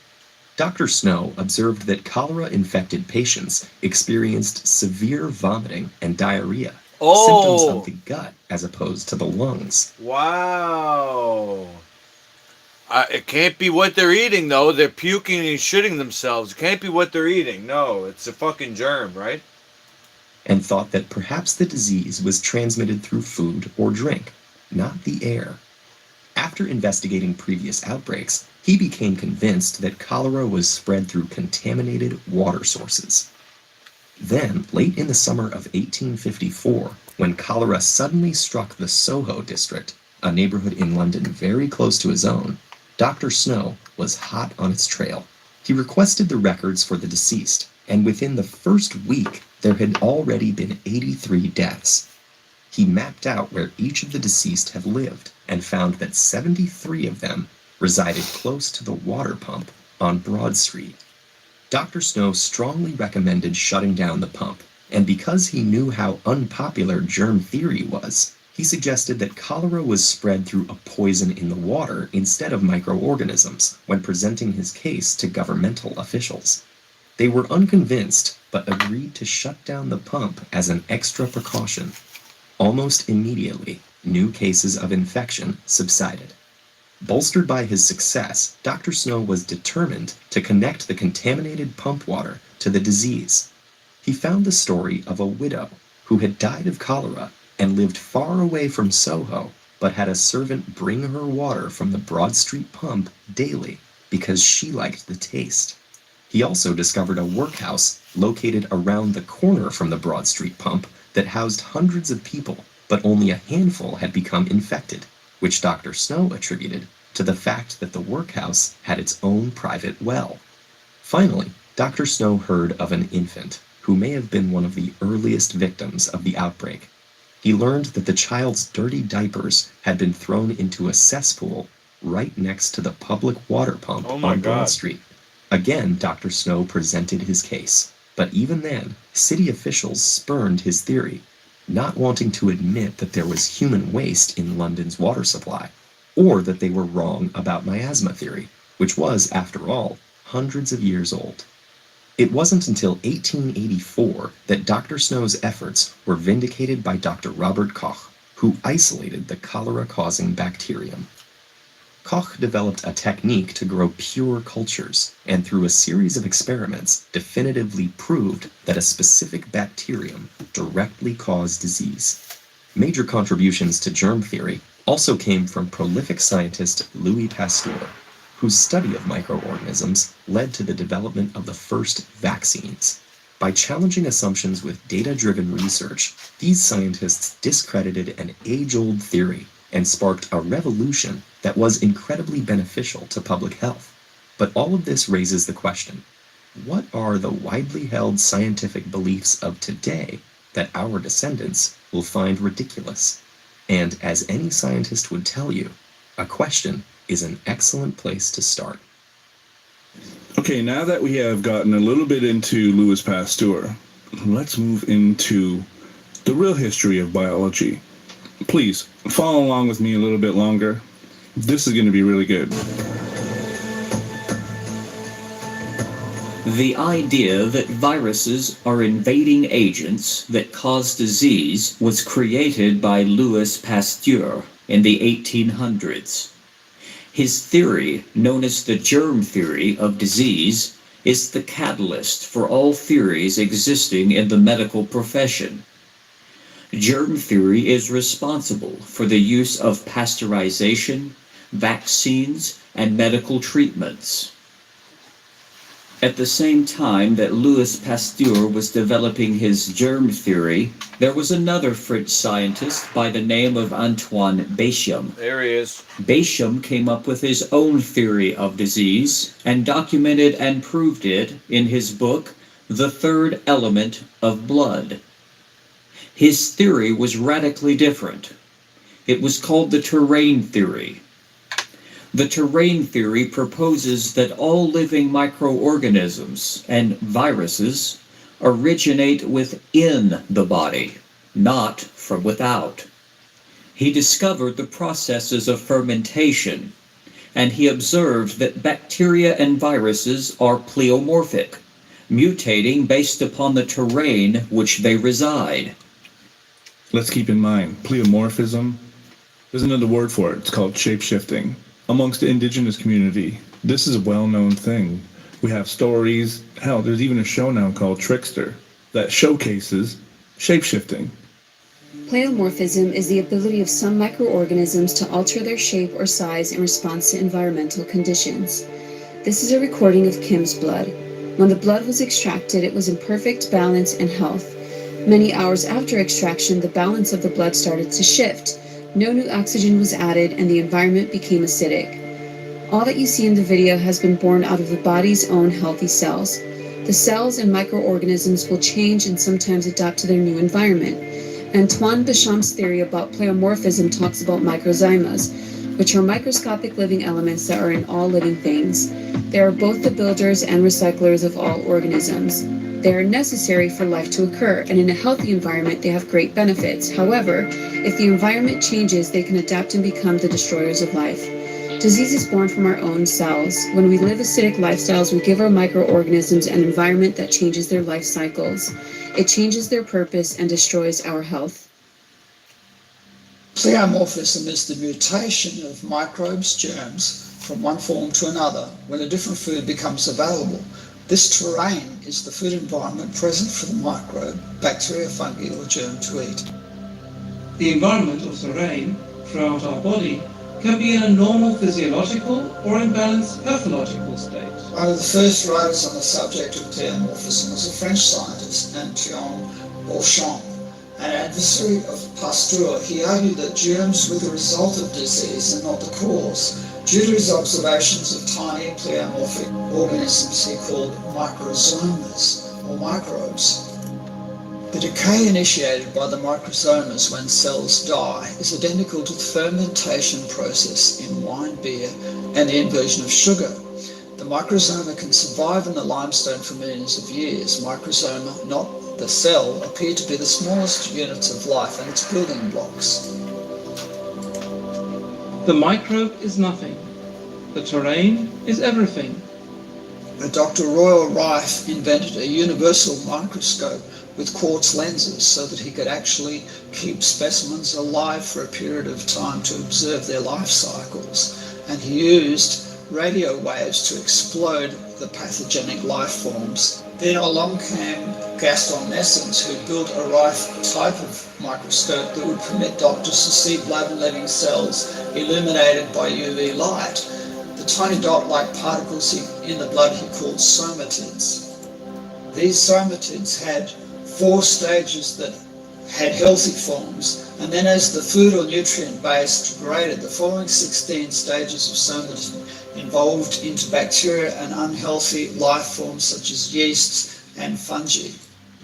Dr. Snow observed that cholera-infected patients experienced severe vomiting and diarrhea, symptoms of the gut as opposed to the lungs. Wow. It can't be what they're eating, though. They're puking and shitting themselves. It can't be what they're eating. No, it's a fucking germ, right? And thought that perhaps the disease was transmitted through food or drink, not the air. After investigating previous outbreaks, he became convinced that cholera was spread through contaminated water sources. Then, late in the summer of 1854, when cholera suddenly struck the Soho district, a neighborhood in London very close to his own, Dr. Snow was hot on its trail. He requested the records for the deceased, and within the first week, there had already been 83 deaths. He mapped out where each of the deceased had lived and found that 73 of them resided close to the water pump on Broad Street. Dr. Snow strongly recommended shutting down the pump, and because he knew how unpopular germ theory was, he suggested that cholera was spread through a poison in the water instead of microorganisms when presenting his case to governmental officials. They were unconvinced, but agreed to shut down the pump as an extra precaution. Almost immediately, new cases of infection subsided. Bolstered by his success, Dr. Snow was determined to connect the contaminated pump water to the disease. He found the story of a widow who had died of cholera and lived far away from Soho, but had a servant bring her water from the Broad Street pump daily because she liked the taste. He also discovered a workhouse located around the corner from the Broad Street pump that housed hundreds of people, but only a handful had become infected, which Dr. Snow attributed to the fact that the workhouse had its own private well. Finally, Dr. Snow heard of an infant who may have been one of the earliest victims of the outbreak. He learned that the child's dirty diapers had been thrown into a cesspool right next to the public water pump on Broad Street. Again, Dr. Snow presented his case, but even then, city officials spurned his theory, not wanting to admit that there was human waste in London's water supply, or that they were wrong about miasma theory, which was, after all, hundreds of years old. It wasn't until 1884 that Dr. Snow's efforts were vindicated by Dr. Robert Koch, who isolated the cholera-causing bacterium. Koch developed a technique to grow pure cultures, and through a series of experiments definitively proved that a specific bacterium directly caused disease. Major contributions to germ theory also came from prolific scientist Louis Pasteur, whose study of microorganisms led to the development of the first vaccines. By challenging assumptions with data-driven research, these scientists discredited an age-old theory and sparked a revolution that was incredibly beneficial to public health. But all of this raises the question, what are the widely held scientific beliefs of today that our descendants will find ridiculous? And as any scientist would tell you, a question is an excellent place to start. Okay, now that we have gotten a little bit into Louis Pasteur, let's move into the real history of biology. Please, follow along with me a little bit longer. This is going to be really good. The idea that viruses are invading agents that cause disease was created by Louis Pasteur in the 1800s. His theory, known as the germ theory of disease, is the catalyst for all theories existing in the medical profession. Germ theory is responsible for the use of pasteurization, vaccines, and medical treatments. At the same time that Louis Pasteur was developing his germ theory, there was another French scientist by the name of Antoine Béchamp. There he is. Béchamp came up with his own theory of disease and documented and proved it in his book, The Third Element of Blood. His theory was radically different. It was called the terrain theory. The terrain theory proposes that all living microorganisms and viruses originate within the body, not from without. He discovered the processes of fermentation, and he observed that bacteria and viruses are pleomorphic, mutating based upon the terrain which they reside. Let's keep in mind, pleomorphism, there's another word for it. It's called shapeshifting. Amongst the indigenous community, this is a well-known thing. We have stories, hell, there's even a show now called Trickster that showcases shapeshifting. Pleomorphism is the ability of some microorganisms to alter their shape or size in response to environmental conditions. This is a recording of Kim's blood. When the blood was extracted, it was in perfect balance and health. Many hours after extraction, the balance of the blood started to shift. No new oxygen was added, and the environment became acidic. All that you see in the video has been born out of the body's own healthy cells. The cells and microorganisms will change and sometimes adapt to their new environment. Antoine Béchamp's theory about pleomorphism talks about microzymas, which are microscopic living elements that are in all living things. They are both the builders and recyclers of all organisms. They are necessary for life to occur, and in a healthy environment, they have great benefits. However, if the environment changes, they can adapt and become the destroyers of life. Disease is born from our own cells. When we live acidic lifestyles, we give our microorganisms an environment that changes their life cycles. It changes their purpose and destroys our health. Pleomorphism is the mutation of microbes, germs, from one form to another when a different food becomes available. This terrain is the food environment present for the microbe, bacteria, fungi, or germ to eat. The environment or terrain throughout our body can be in a normal physiological or imbalanced pathological state. One of the first writers on the subject of pleomorphism was a French scientist, Antoine Beauchamp. An adversary of Pasteur, he argued that germs were the result of disease and not the cause, due to his observations of tiny pleomorphic organisms he called microsomas, or microbes. The decay initiated by the microsomas when cells die is identical to the fermentation process in wine, beer, and the inversion of sugar. The microsoma can survive in the limestone for millions of years. Microsoma, not the cell, appear to be the smallest units of life and its building blocks. The microbe is nothing. The terrain is everything. Dr. Royal Rife invented a universal microscope with quartz lenses so that he could actually keep specimens alive for a period of time to observe their life cycles. And he used radio waves to explode the pathogenic life forms. Then along came Gaston Nessens, who built a Rife type of microscope that would permit doctors to see blood and living cells illuminated by UV light. The tiny dot-like particles in the blood he called somatids. These somatids had 4 stages that had healthy forms, and then as the food or nutrient base degraded, the following 16 stages of somatid evolved into bacteria and unhealthy life forms such as yeasts and fungi.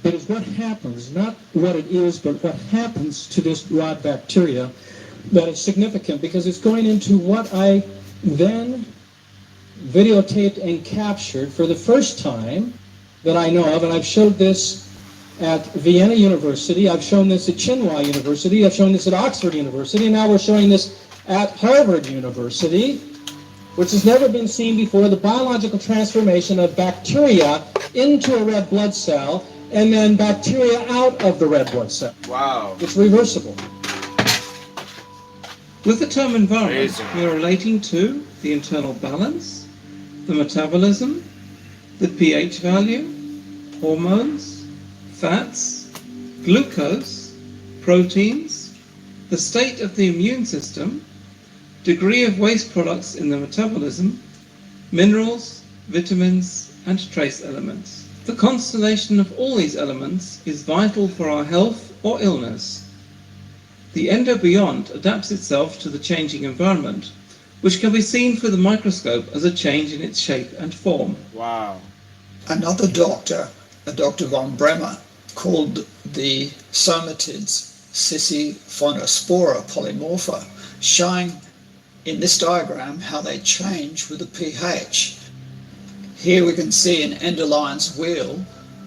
It is what happens, not what it is, but what happens to this rod bacteria that is significant, because it's going into what I then videotaped and captured for the first time that I know of, and I've showed this at Vienna University, I've shown this at Tsinghua University, I've shown this at Oxford University, and now we're showing this at Harvard University, which has never been seen before, the biological transformation of bacteria into a red blood cell, and then bacteria out of the red blood cell. Wow. It's reversible. With the term environment, Amazing. we are relating to the internal balance, the metabolism, the pH value, hormones, fats, glucose, proteins, the state of the immune system, degree of waste products in the metabolism, minerals, vitamins, and trace elements. The constellation of all these elements is vital for our health or illness. The endobiont adapts itself to the changing environment, which can be seen through the microscope as a change in its shape and form. Wow. Another doctor, Dr. von Bremer, called the somatids Sissiphonospora polymorpha, showing in this diagram how they change with the pH. Here we can see in Enderlein's wheel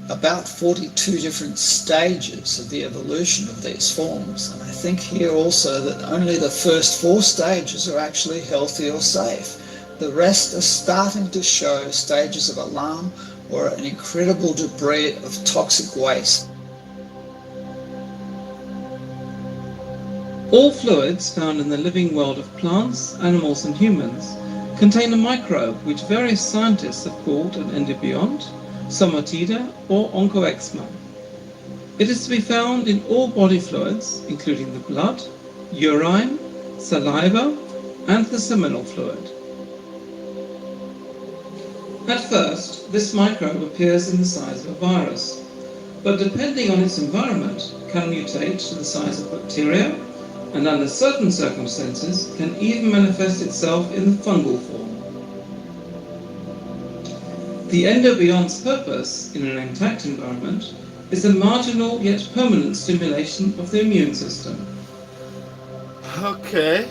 about 42 different stages of the evolution of these forms. And I think here also that only the first 4 stages are actually healthy or safe. The rest are starting to show stages of alarm or an incredible debris of toxic waste. All fluids found in the living world of plants, animals, and humans contain a microbe which various scientists have called an endobiont, somatida, or oncoexma. It is to be found in all body fluids, including the blood, urine, saliva, and the seminal fluid. At first, this microbe appears in the size of a virus, but depending on its environment, can mutate to the size of bacteria, and under certain circumstances can even manifest itself in the fungal form. The endobiont's purpose in an intact environment is a marginal yet permanent stimulation of the immune system. Okay.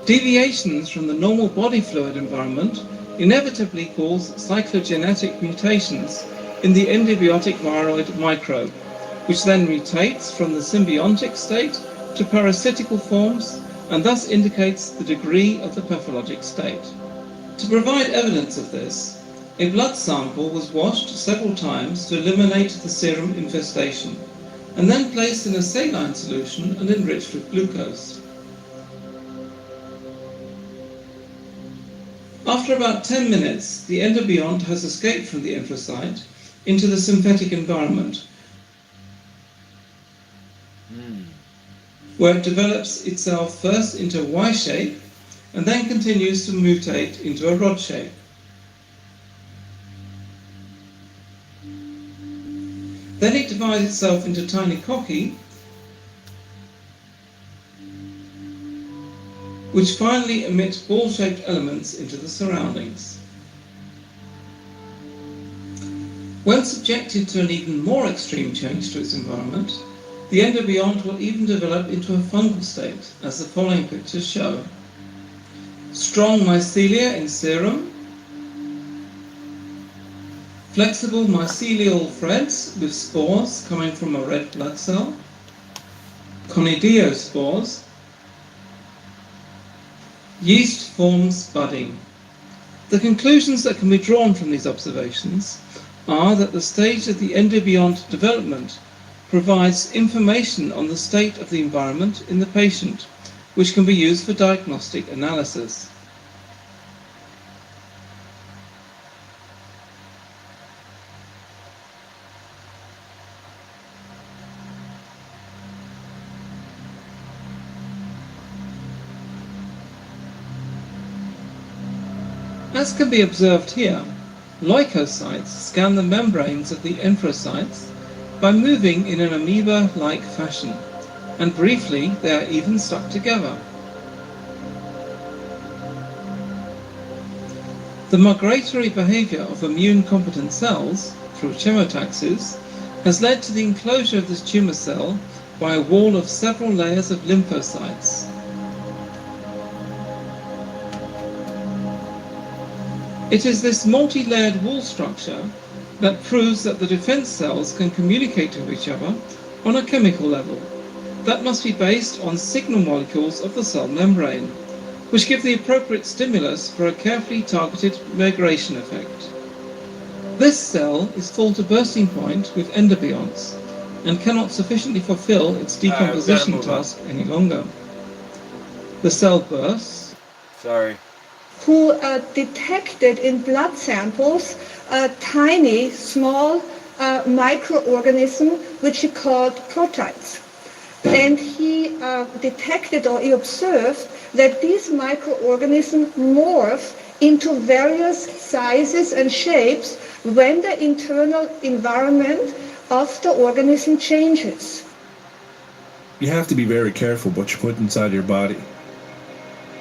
Deviations from the normal body fluid environment inevitably cause cyclogenetic mutations in the endobiotic viroid microbe, which then mutates from the symbiontic state to parasitical forms and thus indicates the degree of the pathologic state. To provide evidence of this, a blood sample was washed several times to eliminate the serum infestation, and then placed in a saline solution and enriched with glucose. After about 10 minutes, the endobiont has escaped from the enterocyte into the synthetic environment. where it develops itself first into a Y shape and then continues to mutate into a rod shape. Then it divides itself into tiny cocci, which finally emit ball-shaped elements into the surroundings. When subjected to an even more extreme change to its environment, the endobiont will even develop into a fungal state, as the following pictures show. Strong mycelia in serum, flexible mycelial threads with spores coming from a red blood cell, conidiospores, yeast forms budding. The conclusions that can be drawn from these observations are that the stage of the endobiont development provides information on the state of the environment in the patient, which can be used for diagnostic analysis. As can be observed here, leukocytes scan the membranes of the enterocytes by moving in an amoeba-like fashion, and briefly they are even stuck together. The migratory behavior of immune-competent cells, through chemotaxis, has led to the enclosure of this tumor cell by a wall of several layers of lymphocytes. It is this multi-layered wall structure that proves that the defense cells can communicate to each other on a chemical level. That must be based on signal molecules of the cell membrane, which give the appropriate stimulus for a carefully targeted migration effect. This cell is full to bursting point with endobionts and cannot sufficiently fulfill its decomposition task any longer. The cell bursts. Sorry. Who detected in blood samples a tiny, small microorganism which he called protides. And he detected, or he observed, that these microorganisms morph into various sizes and shapes when the internal environment of the organism changes. You have to be very careful what you put inside your body.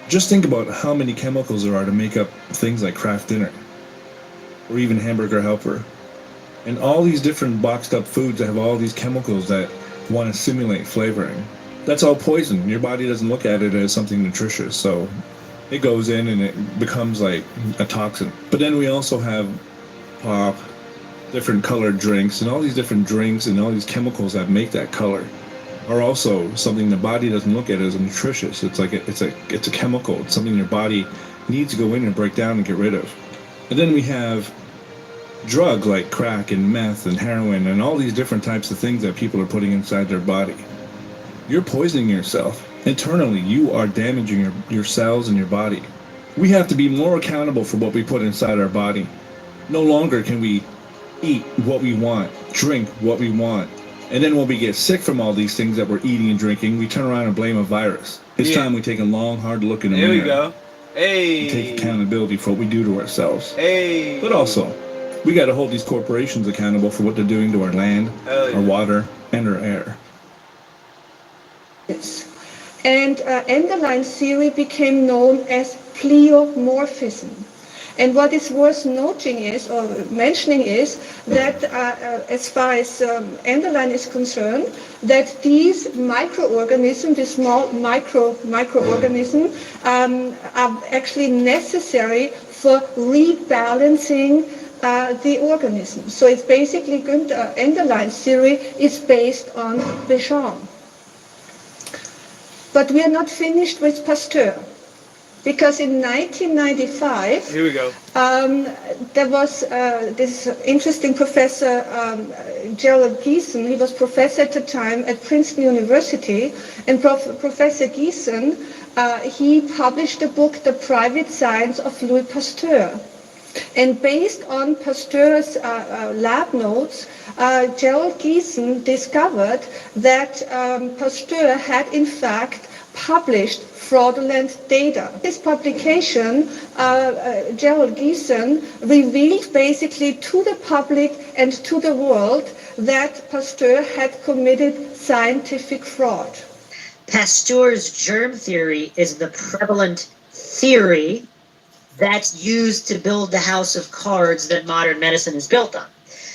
Just think about how many chemicals there are to make up things like Kraft Dinner, or even Hamburger Helper. And all these different boxed up foods that have all these chemicals that want to simulate flavoring. That's all poison. Your body doesn't look at it as something nutritious, so it goes in and it becomes like a toxin. But then we also have pop, different colored drinks, and all these different drinks and all these chemicals that make that color are also something the body doesn't look at as nutritious. It's like it's a chemical. It's something your body needs to go in and break down and get rid of. And then we have drugs like crack and meth and heroin and all these different types of things that people are putting inside their body. You're poisoning yourself. Internally, you are damaging your cells and your body. We have to be more accountable for what we put inside our body. No longer can we eat what we want, drink what we want, and then when we get sick from all these things that we're eating and drinking, we turn around and blame a virus. It's time we take a long, hard look in the mirror. There we go. Hey. And take accountability for what we do to ourselves. Hey. But also, we got to hold these corporations accountable for what they're doing to our land, our water, and our air. And endoline theory became known as pleomorphism. And what is worth noting is, or mentioning is, that as far as endoline is concerned, that these microorganisms, these small microorganisms, are actually necessary for rebalancing the organism. So it's basically, endoline theory is based on Béchamp. But we are not finished with Pasteur. Because in 1995, here we go. There was this interesting professor, Gerald Geeson. He was professor at the time at Princeton University, and Professor Geeson, he published the book, The Private Science of Louis Pasteur. And based on Pasteur's lab notes, Gerald Geeson discovered that Pasteur had in fact published fraudulent data. This publication, Gerald Geeson revealed basically to the public and to the world that Pasteur had committed scientific fraud. Pasteur's germ theory is the prevalent theory that's used to build the house of cards that modern medicine is built on.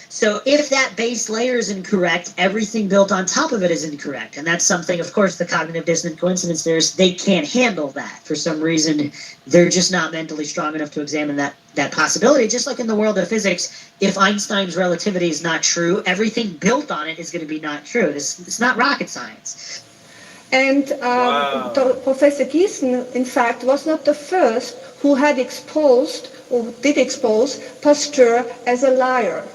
So if that base layer is incorrect, everything built on top of it is incorrect. And that's something, of course, the cognitive dissonant coincidence theorists, they can't handle that. For some reason, they're just not mentally strong enough to examine that possibility. Just like in the world of physics, if Einstein's relativity is not true, everything built on it is going to be not true. It's not rocket science. And Professor Geeson, in fact, was not the first who had exposed or did expose Pasteur as a liar.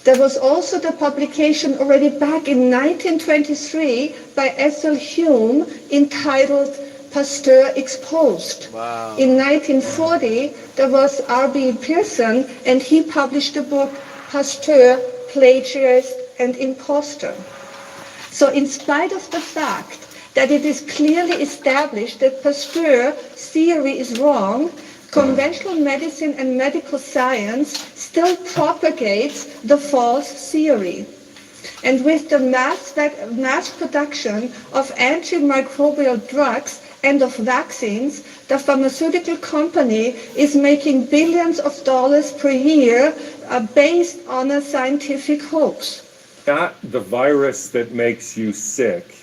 There was also the publication already back in 1923 by S.L. Hume entitled Pasteur Exposed. Wow. In 1940, there was R.B. Pearson, and he published the book Pasteur, Plagiarist and Imposter. So in spite of the fact that it is clearly established that Pasteur's theory is wrong, conventional medicine and medical science still propagates the false theory. And with the mass production of antimicrobial drugs and of vaccines, the pharmaceutical company is making billions of dollars per year based on a scientific hoax. Not the virus that makes you sick.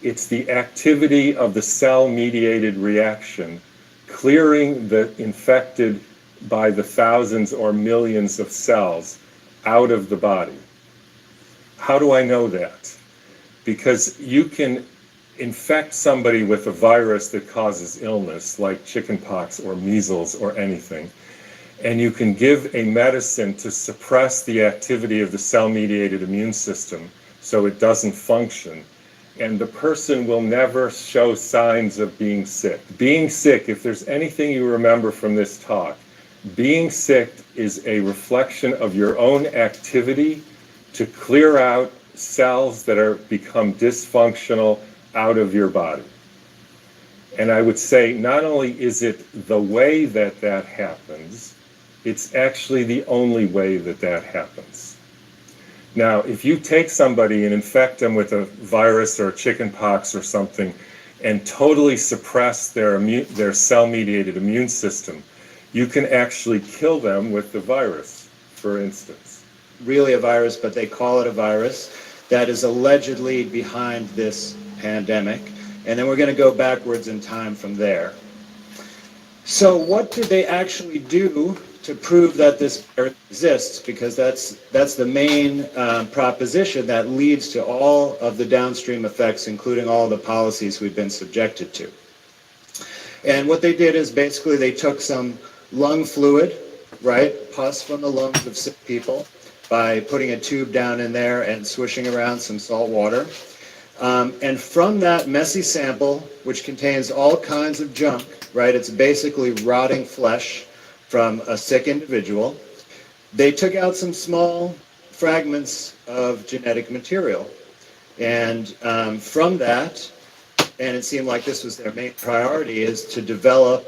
It's the activity of the cell-mediated reaction, clearing the infected by the thousands or millions of cells out of the body. How do I know that? Because you can infect somebody with a virus that causes illness, like chickenpox or measles or anything, and you can give a medicine to suppress the activity of the cell-mediated immune system so it doesn't function, and the person will never show signs of being sick. Being sick, if there's anything you remember from this talk, being sick is a reflection of your own activity to clear out cells that are become dysfunctional out of your body. And I would say not only is it the way that that happens, it's actually the only way that that happens. Now, if you take somebody and infect them with a virus or chickenpox or something and totally suppress their cell-mediated immune system, you can actually kill them with the virus, for instance. Really a virus, but they call it a virus that is allegedly behind this pandemic. And then we're going to go backwards in time from there. So what did they actually do to prove that this virus exists? Because that's the main proposition that leads to all of the downstream effects, including all the policies we've been subjected to. And what they did is basically they took some lung fluid, right, pus from the lungs of sick people, by putting a tube down in there and swishing around some salt water. And from that messy sample, which contains all kinds of junk, right, it's basically rotting flesh from a sick individual, they took out some small fragments of genetic material. And from that, and it seemed like this was their main priority, is to develop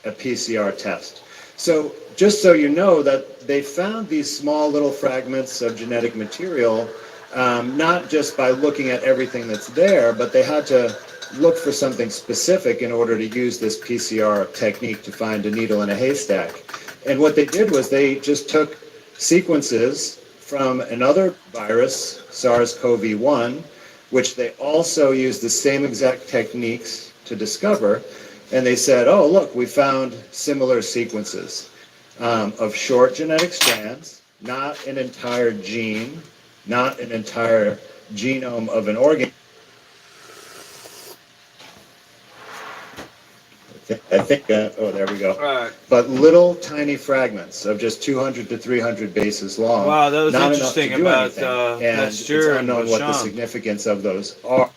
a PCR test. So just so you know that they found these small little fragments of genetic material, not just by looking at everything that's there, but they had to look for something specific in order to use this PCR technique to find a needle in a haystack. And what they did was they just took sequences from another virus, SARS-CoV-1, which they also used the same exact techniques to discover. And they said, oh, look, we found similar sequences of short genetic strands, not an entire gene, not an entire genome of an organ. I think, oh, there we go. Right. But little tiny fragments of just 200 to 300 bases long. Wow, that was not interesting enough to do about anything. And Pasteur it's and unknown what the Bachan. significance of those are.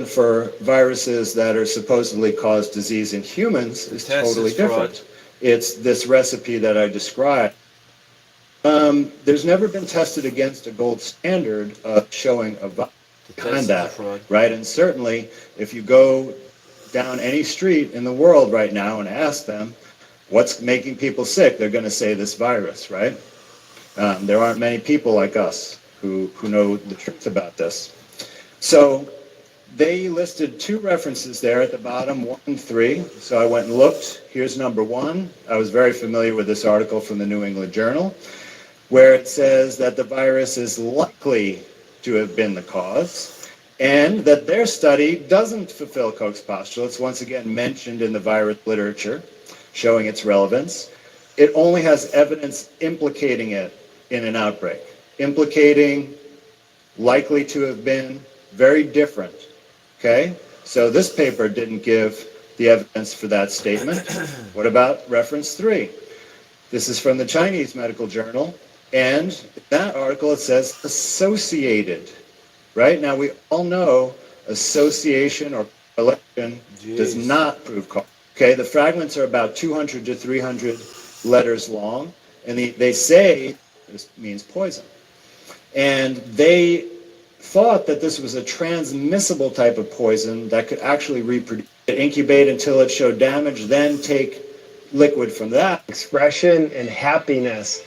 for viruses that are supposedly cause disease in humans is totally different. It's this recipe that I described. There's never been tested against a gold standard of showing a virus behind that, right? And certainly, if you go down any street in the world right now and ask them what's making people sick, they're going to say this virus, right? There aren't many people like us who know the truth about this. So they listed 2 references there at the bottom, 1 and 3. So I went and looked. Here's number 1. I was very familiar with this article from the New England Journal, where it says that the virus is likely to have been the cause, and that their study doesn't fulfill Koch's postulates, once again mentioned in the virus literature, showing its relevance. It only has evidence implicating it in an outbreak. Implicating, likely to have been, very different. Okay? So this paper didn't give the evidence for that statement. What about reference 3? This is from the Chinese Medical Journal, and in that article it says associated. Right? Now we all know association or correlation does not prove cause. Okay? The fragments are about 200 to 300 letters long, and they say this means poison. And they thought that this was a transmissible type of poison that could actually reproduce, incubate until it showed damage, then take liquid from that. Expression and happiness.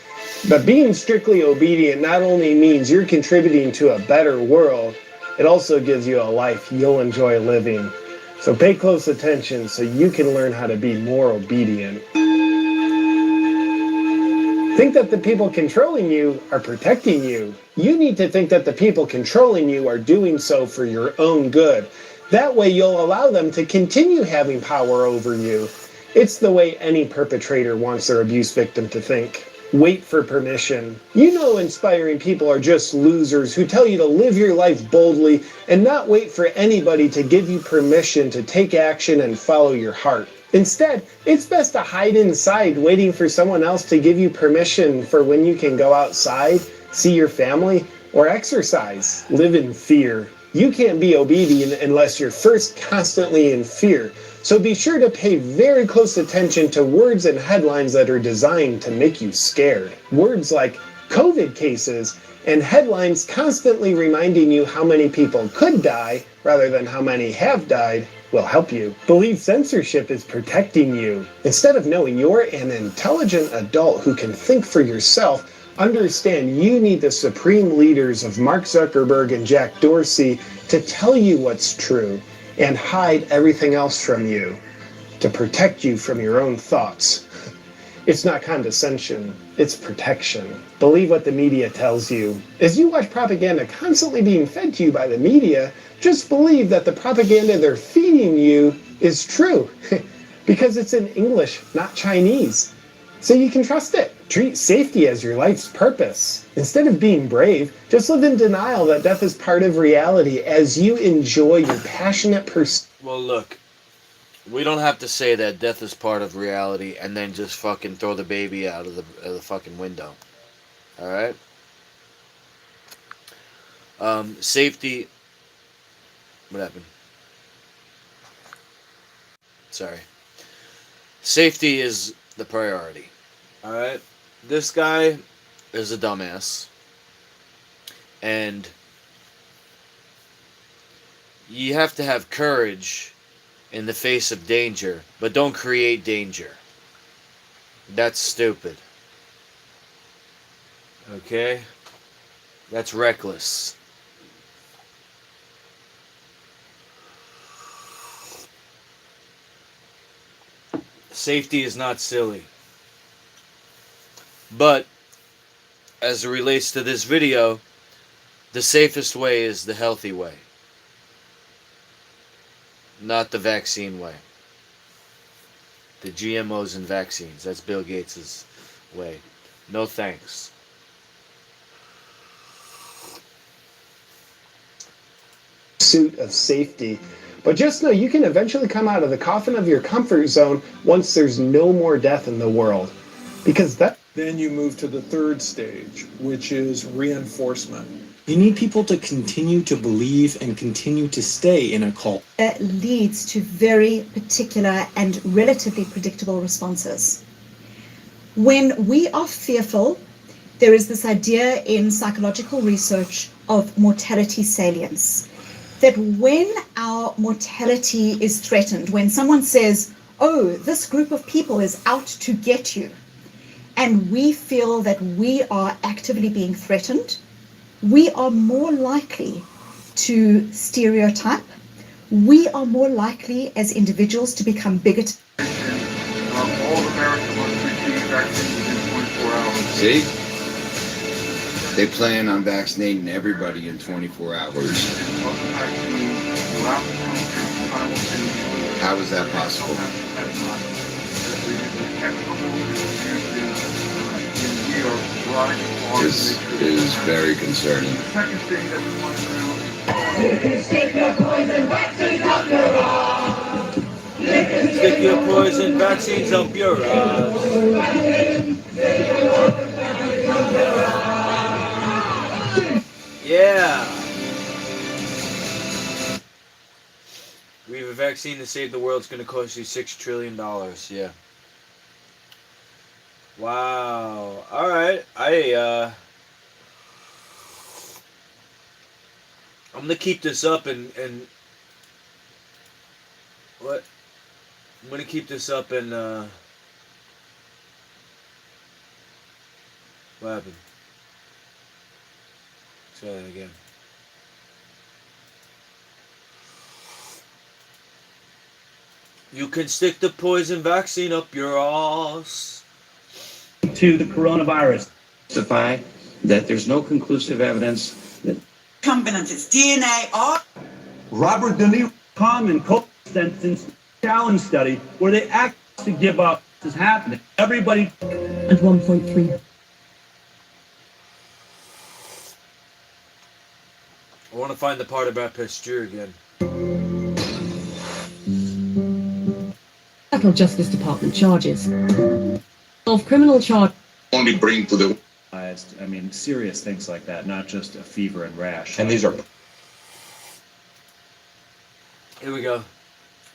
But being strictly obedient not only means you're contributing to a better world, it also gives you a life you'll enjoy living. So pay close attention so you can learn how to be more obedient. Think that the people controlling you are protecting you. You need to think that the people controlling you are doing so for your own good. That way you'll allow them to continue having power over you. It's the way any perpetrator wants their abuse victim to think. Wait for permission. You know inspiring people are just losers who tell you to live your life boldly and not wait for anybody to give you permission to take action and follow your heart. Instead, it's best to hide inside waiting for someone else to give you permission for when you can go outside, see your family, or exercise. Live in fear. You can't be obedient unless you're first constantly in fear. So be sure to pay very close attention to words and headlines that are designed to make you scared. Words like COVID cases and headlines constantly reminding you how many people could die rather than how many have died will help you. Believe censorship is protecting you. Instead of knowing you're an intelligent adult who can think for yourself, understand you need the supreme leaders of Mark Zuckerberg and Jack Dorsey to tell you what's true and hide everything else from you to protect you from your own thoughts. It's not condescension, it's protection. Believe what the media tells you. As you watch propaganda constantly being fed to you by the media, just believe that the propaganda they're feeding you is true, because it's in English, not Chinese. So you can trust it. Treat safety as your life's purpose. Instead of being brave, just live in denial that death is part of reality as you enjoy your passionate pursuit. Well, look, we don't have to say that death is part of reality and then just fucking throw the baby out of the fucking window. Alright? Safety. What happened? Sorry. Safety is the priority. Alright? This guy is a dumbass. And you have to have courage in the face of danger, but don't create danger. That's stupid. Okay? That's reckless. Safety is not silly. But, as it relates to this video, the safest way is the healthy way. Not the vaccine way. The GMOs and vaccines. That's Bill Gates' way. No thanks. Pursuit of safety. But just know you can eventually come out of the coffin of your comfort zone once there's no more death in the world. Because that... Then you move to the third stage, which is reinforcement. You need people to continue to believe and continue to stay in a cult. Leads to very particular and relatively predictable responses. When we are fearful, there is this idea in psychological research of mortality salience, that when our mortality is threatened, when someone says, oh, this group of people is out to get you, and we feel that we are actively being threatened, we are more likely to stereotype. We are more likely as individuals to become bigoted. All America must receive vaccine within 24 hours. See? They plan on vaccinating everybody in 24 hours. How is that possible? This is very concerning. Stick your poison vaccines up your ass. Stick your poison vaccines up your ass. Yeah. We have a vaccine to save the world. It's going to cost you $6 trillion. Yeah. Wow. All right. I'm going to keep this up and what? I'm going to keep this up and what happened? Try that again. You can stick the poison vaccine up your ass. To the coronavirus. Testify that there's no conclusive evidence that Recombinant, it's DNA, R. Robert De Niro common co-sentence challenge study where they actually give up this is happening. Everybody. And 1.3. I want to find the part about Pasteur again. Federal Justice Department charges of criminal charge. Only bring to the. I mean, serious things like that, not just a fever and rash. And these are. Here we go.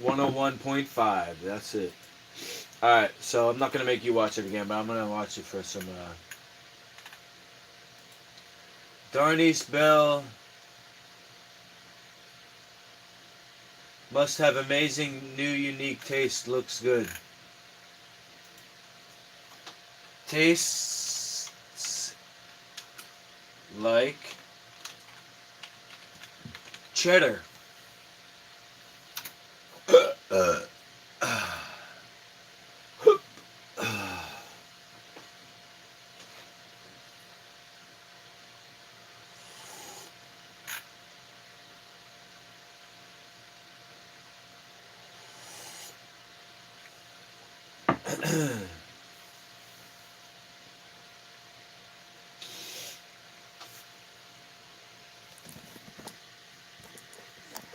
101.5. That's it. Alright, so I'm not going to make you watch it again, but I'm going to watch it for some. Darnice Bell must have amazing new unique taste. Looks good. Tastes like cheddar.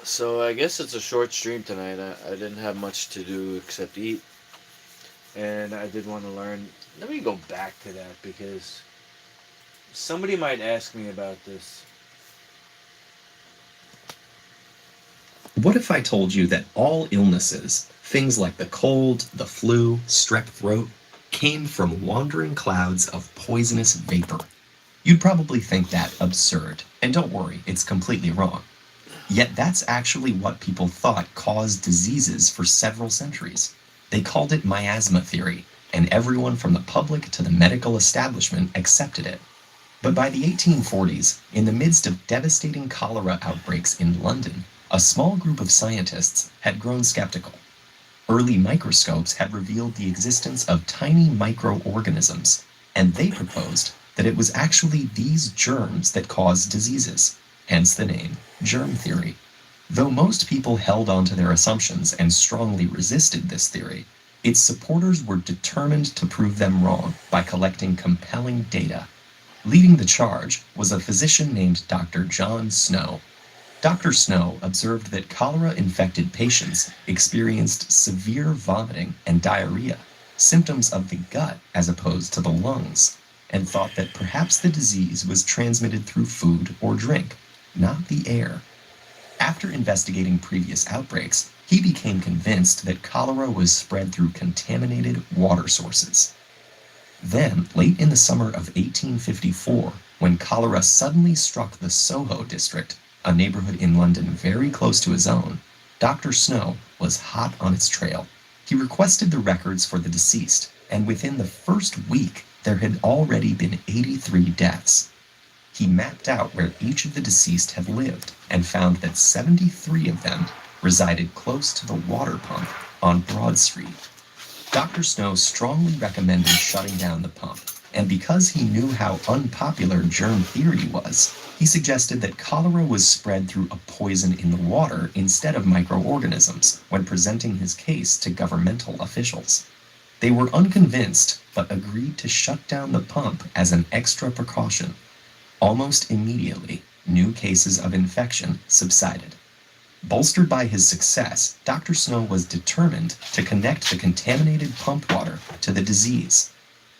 So I guess it's a short stream tonight. I didn't have much to do except eat. And I did want to learn. Let me go back to that because somebody might ask me about this. What if I told you that all illnesses, things like the cold, the flu, strep throat, came from wandering clouds of poisonous vapor? You'd probably think that absurd. And don't worry, it's completely wrong. Yet that's actually what people thought caused diseases for several centuries. They called it miasma theory, and everyone from the public to the medical establishment accepted it. But by the 1840s, in the midst of devastating cholera outbreaks in London, a small group of scientists had grown skeptical. Early microscopes had revealed the existence of tiny microorganisms, and they proposed that it was actually these germs that caused diseases, hence the name germ theory. Though most people held on to their assumptions and strongly resisted this theory, its supporters were determined to prove them wrong by collecting compelling data. Leading the charge was a physician named Dr. John Snow. Dr. Snow observed that cholera-infected patients experienced severe vomiting and diarrhea, symptoms of the gut as opposed to the lungs. and thought that perhaps the disease was transmitted through food or drink, not the air. After investigating previous outbreaks, he became convinced that cholera was spread through contaminated water sources. Then, late in the summer of 1854, when cholera suddenly struck the Soho district, a neighborhood in London very close to his own, Dr. Snow was hot on its trail. He requested the records for the deceased, and within the first week, there had already been 83 deaths. He mapped out where each of the deceased had lived and found that 73 of them resided close to the water pump on Broad Street. Dr. Snow strongly recommended shutting down the pump, and because he knew how unpopular germ theory was, he suggested that cholera was spread through a poison in the water instead of microorganisms when presenting his case to governmental officials. They were unconvinced, but agreed to shut down the pump as an extra precaution. Almost immediately, new cases of infection subsided. Bolstered by his success, Dr. Snow was determined to connect the contaminated pump water to the disease.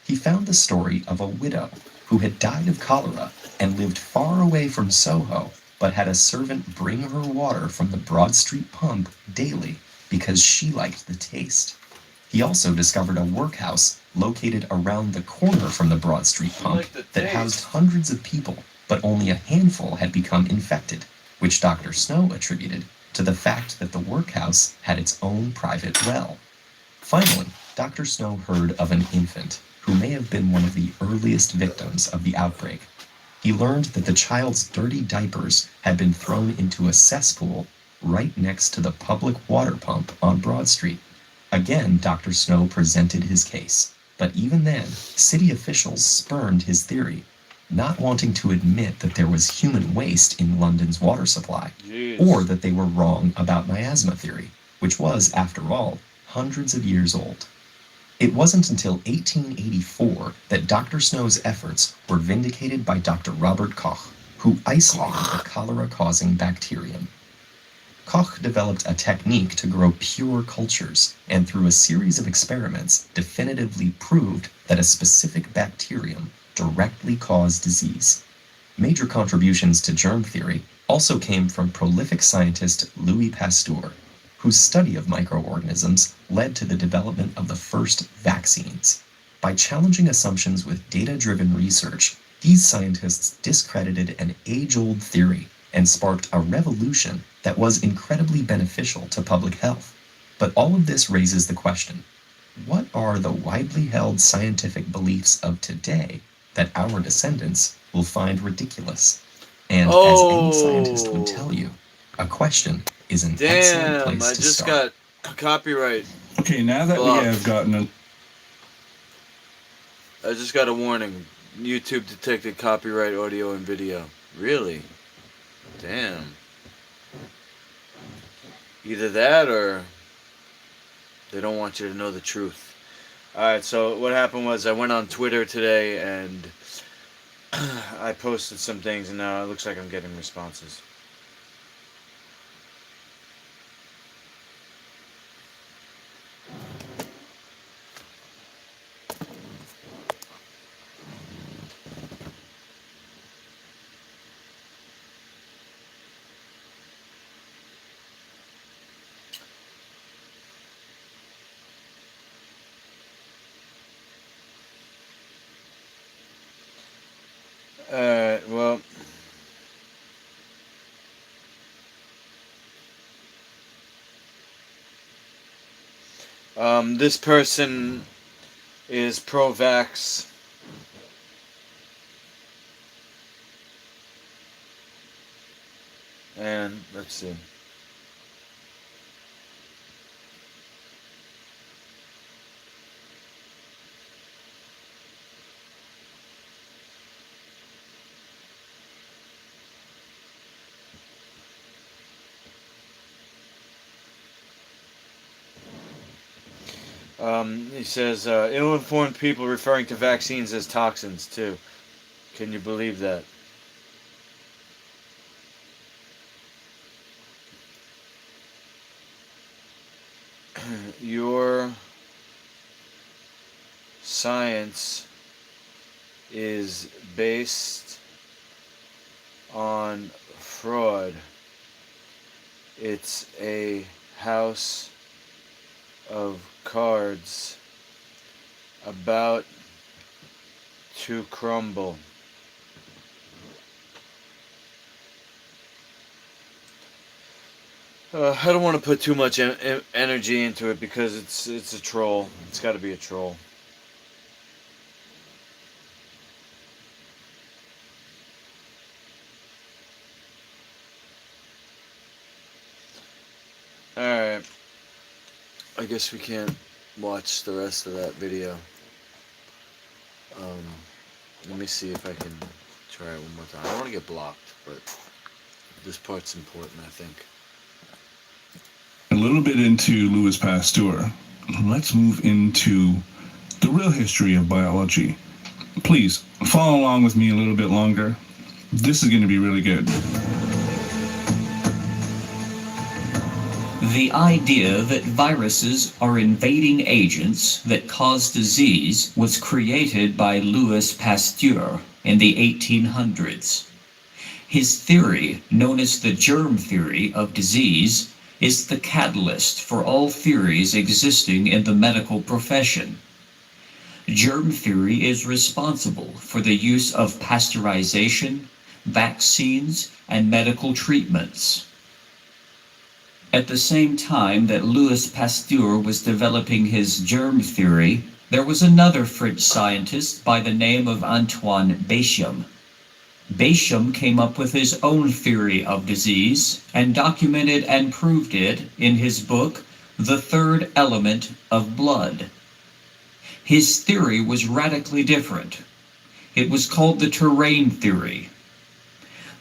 He found the story of a widow who had died of cholera and lived far away from Soho, but had a servant bring her water from the Broad Street pump daily because she liked the taste. He also discovered a workhouse located around the corner from the Broad Street pump that housed hundreds of people, but only a handful had become infected, which Dr. Snow attributed to the fact that the workhouse had its own private well. Finally, Dr. Snow heard of an infant who may have been one of the earliest victims of the outbreak. He learned that the child's dirty diapers had been thrown into a cesspool right next to the public water pump on Broad Street. Again, Dr. Snow presented his case, but even then, city officials spurned his theory, not wanting to admit that there was human waste in London's water supply, or that they were wrong about miasma theory, which was, after all, hundreds of years old. It wasn't until 1884 that Dr. Snow's efforts were vindicated by Dr. Robert Koch, who isolated the cholera-causing bacterium. Koch developed a technique to grow pure cultures, and through a series of experiments definitively proved that a specific bacterium directly caused disease. Major contributions to germ theory also came from prolific scientist Louis Pasteur, whose study of microorganisms led to the development of the first vaccines. By challenging assumptions with data-driven research, these scientists discredited an age-old theory and sparked a revolution that was incredibly beneficial to public health. But all of this raises the question, what are the widely held scientific beliefs of today that our descendants will find ridiculous? And as any scientist would tell you, a question is an excellent place I to just start. got copyright. Okay, now that we have gotten a... I just got a warning. YouTube detected copyright audio and video. Really? Damn. Either that or they don't want you to know the truth. Alright, so what happened was I went on Twitter today and I posted some things and now it looks like I'm getting responses. Alright, well, this person is pro-vax. And let's see. He says, ill-informed people referring to vaccines as toxins, too. Can you believe that? Your science is based on fraud. It's a house of cards about to crumble. I don't want to put too much energy into it because it's a troll. It's got to be a troll. Alright. I guess we can't watch the rest of that video. Let me see if I can try it one more time. I don't want to get blocked, but this part's important, I think. A little bit into Louis Pasteur. Let's move into the real history of biology. Please, follow along with me a little bit longer. This is going to be really good. The idea that viruses are invading agents that cause disease was created by Louis Pasteur in the 1800s. His theory, known as the germ theory of disease, is the catalyst for all theories existing in the medical profession. Germ theory is responsible for the use of pasteurization, vaccines, and medical treatments. At the same time that Louis Pasteur was developing his germ theory, there was another French scientist by the name of Antoine Béchamp. Béchamp came up with his own theory of disease and documented and proved it in his book, The Third Element of Blood. His theory was radically different. It was called the terrain theory.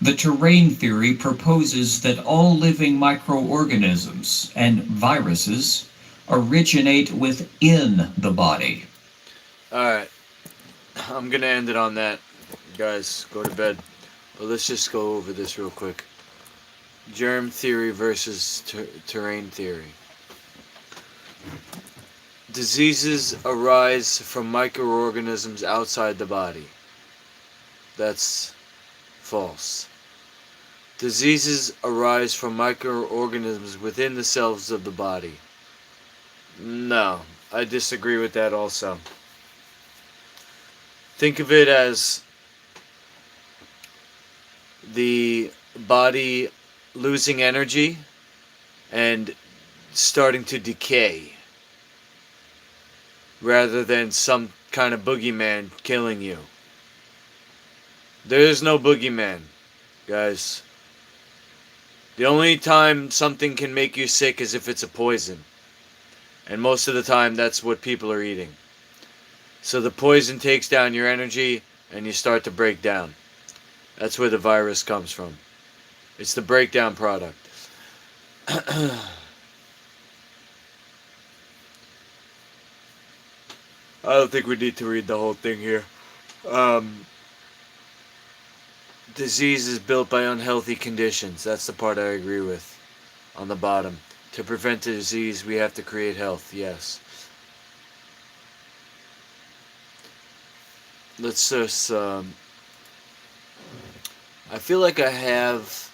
The terrain theory proposes that all living microorganisms and viruses originate within the body. Alright. I'm going to end it on that. Guys, go to bed. Well, let's just go over this real quick. Germ theory versus terrain theory. Diseases arise from microorganisms outside the body. That's false. Diseases arise from microorganisms within the cells of the body. No, I disagree with that also. Think of it as the body losing energy and starting to decay, rather than some kind of boogeyman killing you. There is no boogeyman, guys. The only time something can make you sick is if it's a poison. And most of the time, that's what people are eating. So the poison takes down your energy, and you start to break down. That's where the virus comes from. It's the breakdown product. I don't think we need to read the whole thing here. Disease is built by unhealthy conditions. That's the part I agree with. On the bottom. To prevent the disease, we have to create health. Yes. Let's just... I feel like I have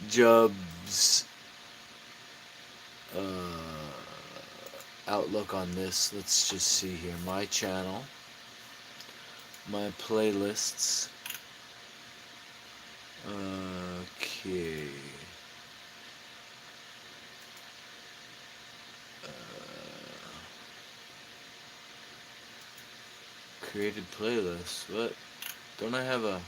Job's outlook on this. Let's just see here. My channel. My playlists. Okay. Created playlist. What? Don't I have a...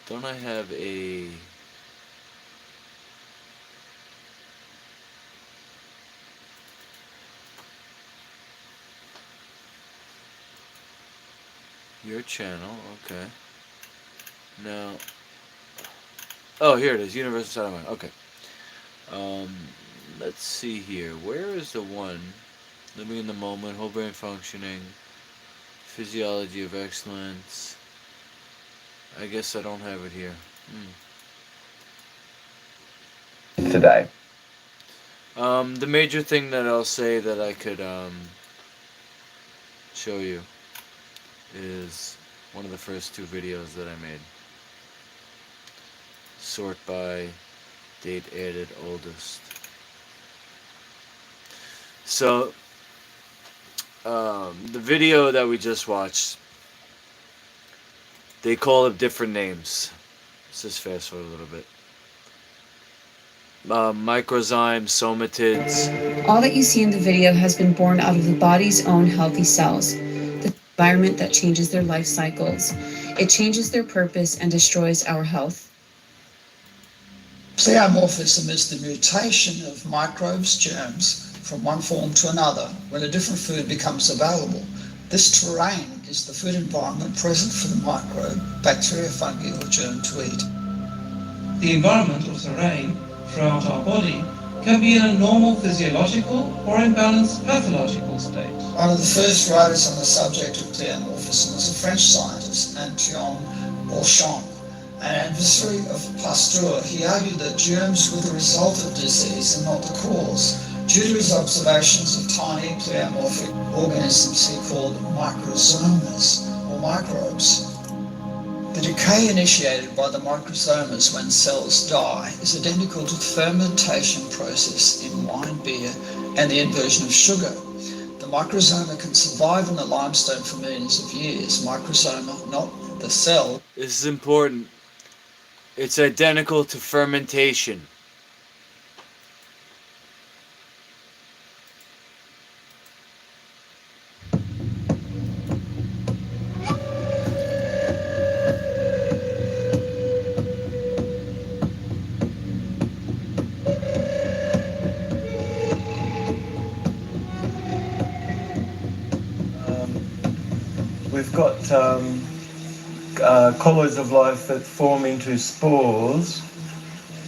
Don't I have a... Your channel, okay. Now... Oh, here it is. Universal Satellite. Okay. Let's see here. Where is the one? Living in the moment, whole brain functioning, physiology of excellence. I guess I don't have it here. Today. The major thing that I'll say that I could show you is one of the first two videos that I made. Sort by date added oldest. So the video that we just watched, they call it different names. Let's just fast forward a little bit. Microzymes, somatids. All that you see in the video has been born out of the body's own healthy cells, the environment that changes their life cycles. It changes their purpose and destroys our health. Pleomorphism is the mutation of microbes, germs, from one form to another when a different food becomes available. This terrain is the food environment present for the microbe, bacteria, fungi, or germ to eat. The environment or terrain throughout our body can be in a normal physiological or imbalanced pathological state. One of the first writers on the subject of pleomorphism was a French scientist, Antoine Bourchon. An adversary of Pasteur, he argued that germs were the result of disease and not the cause, due to his observations of tiny pleomorphic organisms he called microsomas, or microbes. The decay initiated by the microsomas when cells die is identical to the fermentation process in wine, beer, and the inversion of sugar. The microsoma can survive in the limestone for millions of years. Microsoma, not the cell. This is important. It's identical to fermentation. We've got colloids of life that form into spores,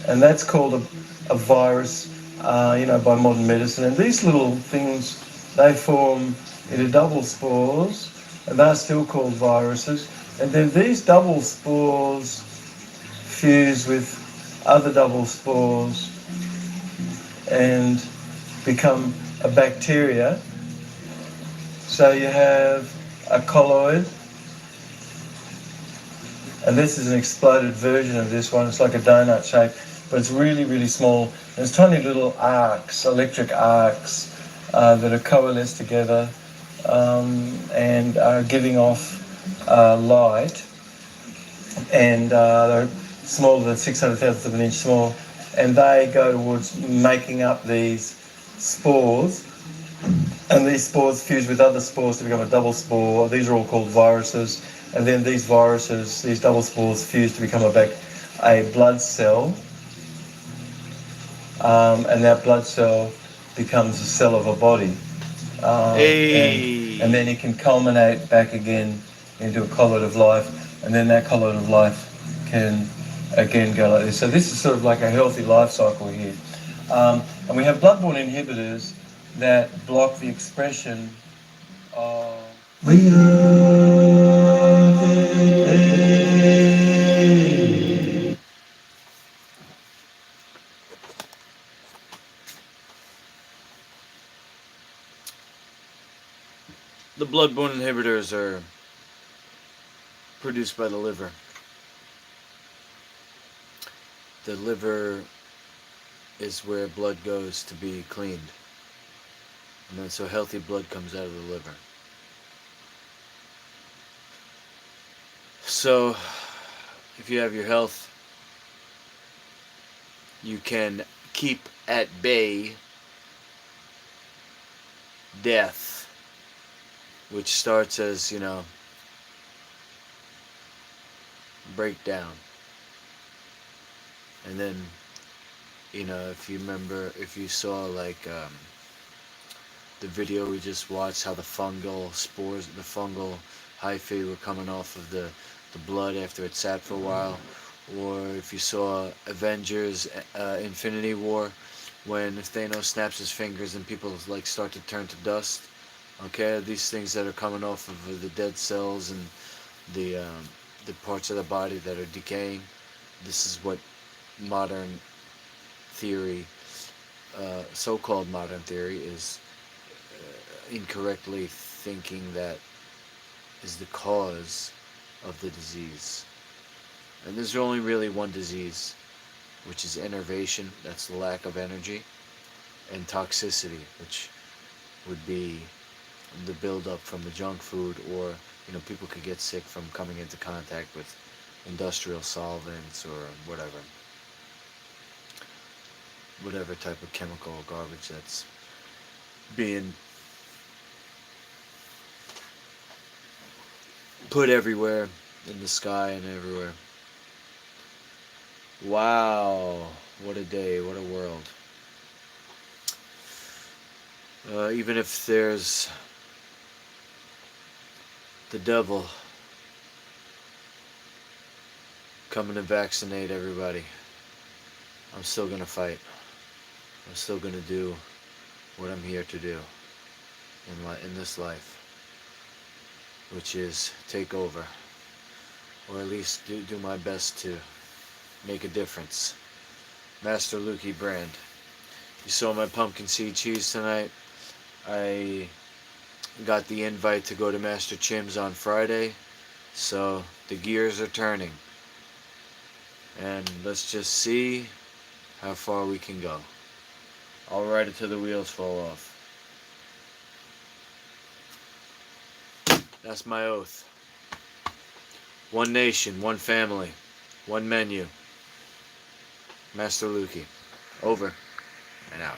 and that's called a virus, by modern medicine. And these little things, they form into double spores, and they're still called viruses. And then these double spores fuse with other double spores and become a bacteria. So you have a colloid, and this is an exploded version of this one. It's like a donut shape, but it's really, really small. There's tiny little arcs, electric arcs, that are coalesced together and are giving off light, and they're smaller than 600,000th of an inch small, and they go towards making up these spores. And these spores fuse with other spores to become a double spore. These are all called viruses. And then these viruses, these double spores, fuse to become a blood cell. And that blood cell becomes a cell of a body. And then it can culminate back again into a colloid of life. And then that colloid of life can again go like this. So this is sort of like a healthy life cycle here. And we have blood-borne inhibitors that block the expression of... The blood-borne inhibitors are produced by the liver. The liver is where blood goes to be cleaned. And then so healthy blood comes out of the liver. So if you have your health, you can keep at bay death, which starts as, breakdown. And then, if you remember, if you saw the video we just watched, how the fungal spores, the fungal hyphae were coming off of the blood after it sat for a while, or if you saw Avengers Infinity War, when Thanos snaps his fingers and people start to turn to dust. Okay, these things that are coming off of the dead cells and the parts of the body that are decaying. This is what modern theory so-called modern theory is incorrectly thinking that is the cause of the disease. And there's only really one disease, which is enervation, that's the lack of energy, and toxicity, which would be the buildup from the junk food, or people could get sick from coming into contact with industrial solvents or whatever type of chemical garbage that's being put everywhere in the sky and everywhere. Wow, what a day, what a world. Even if there's the devil coming to vaccinate everybody, I'm still gonna fight. I'm still gonna do what I'm here to do in this life, which is take over, or at least do my best to make a difference. Master Lukey brand. You saw my pumpkin seed cheese tonight. I got the invite to go to Master Chim's on Friday, so the gears are turning. And let's just see how far we can go. I'll ride it till the wheels fall off. That's my oath. One nation, one family, one menu. Master Lukey. Over and out.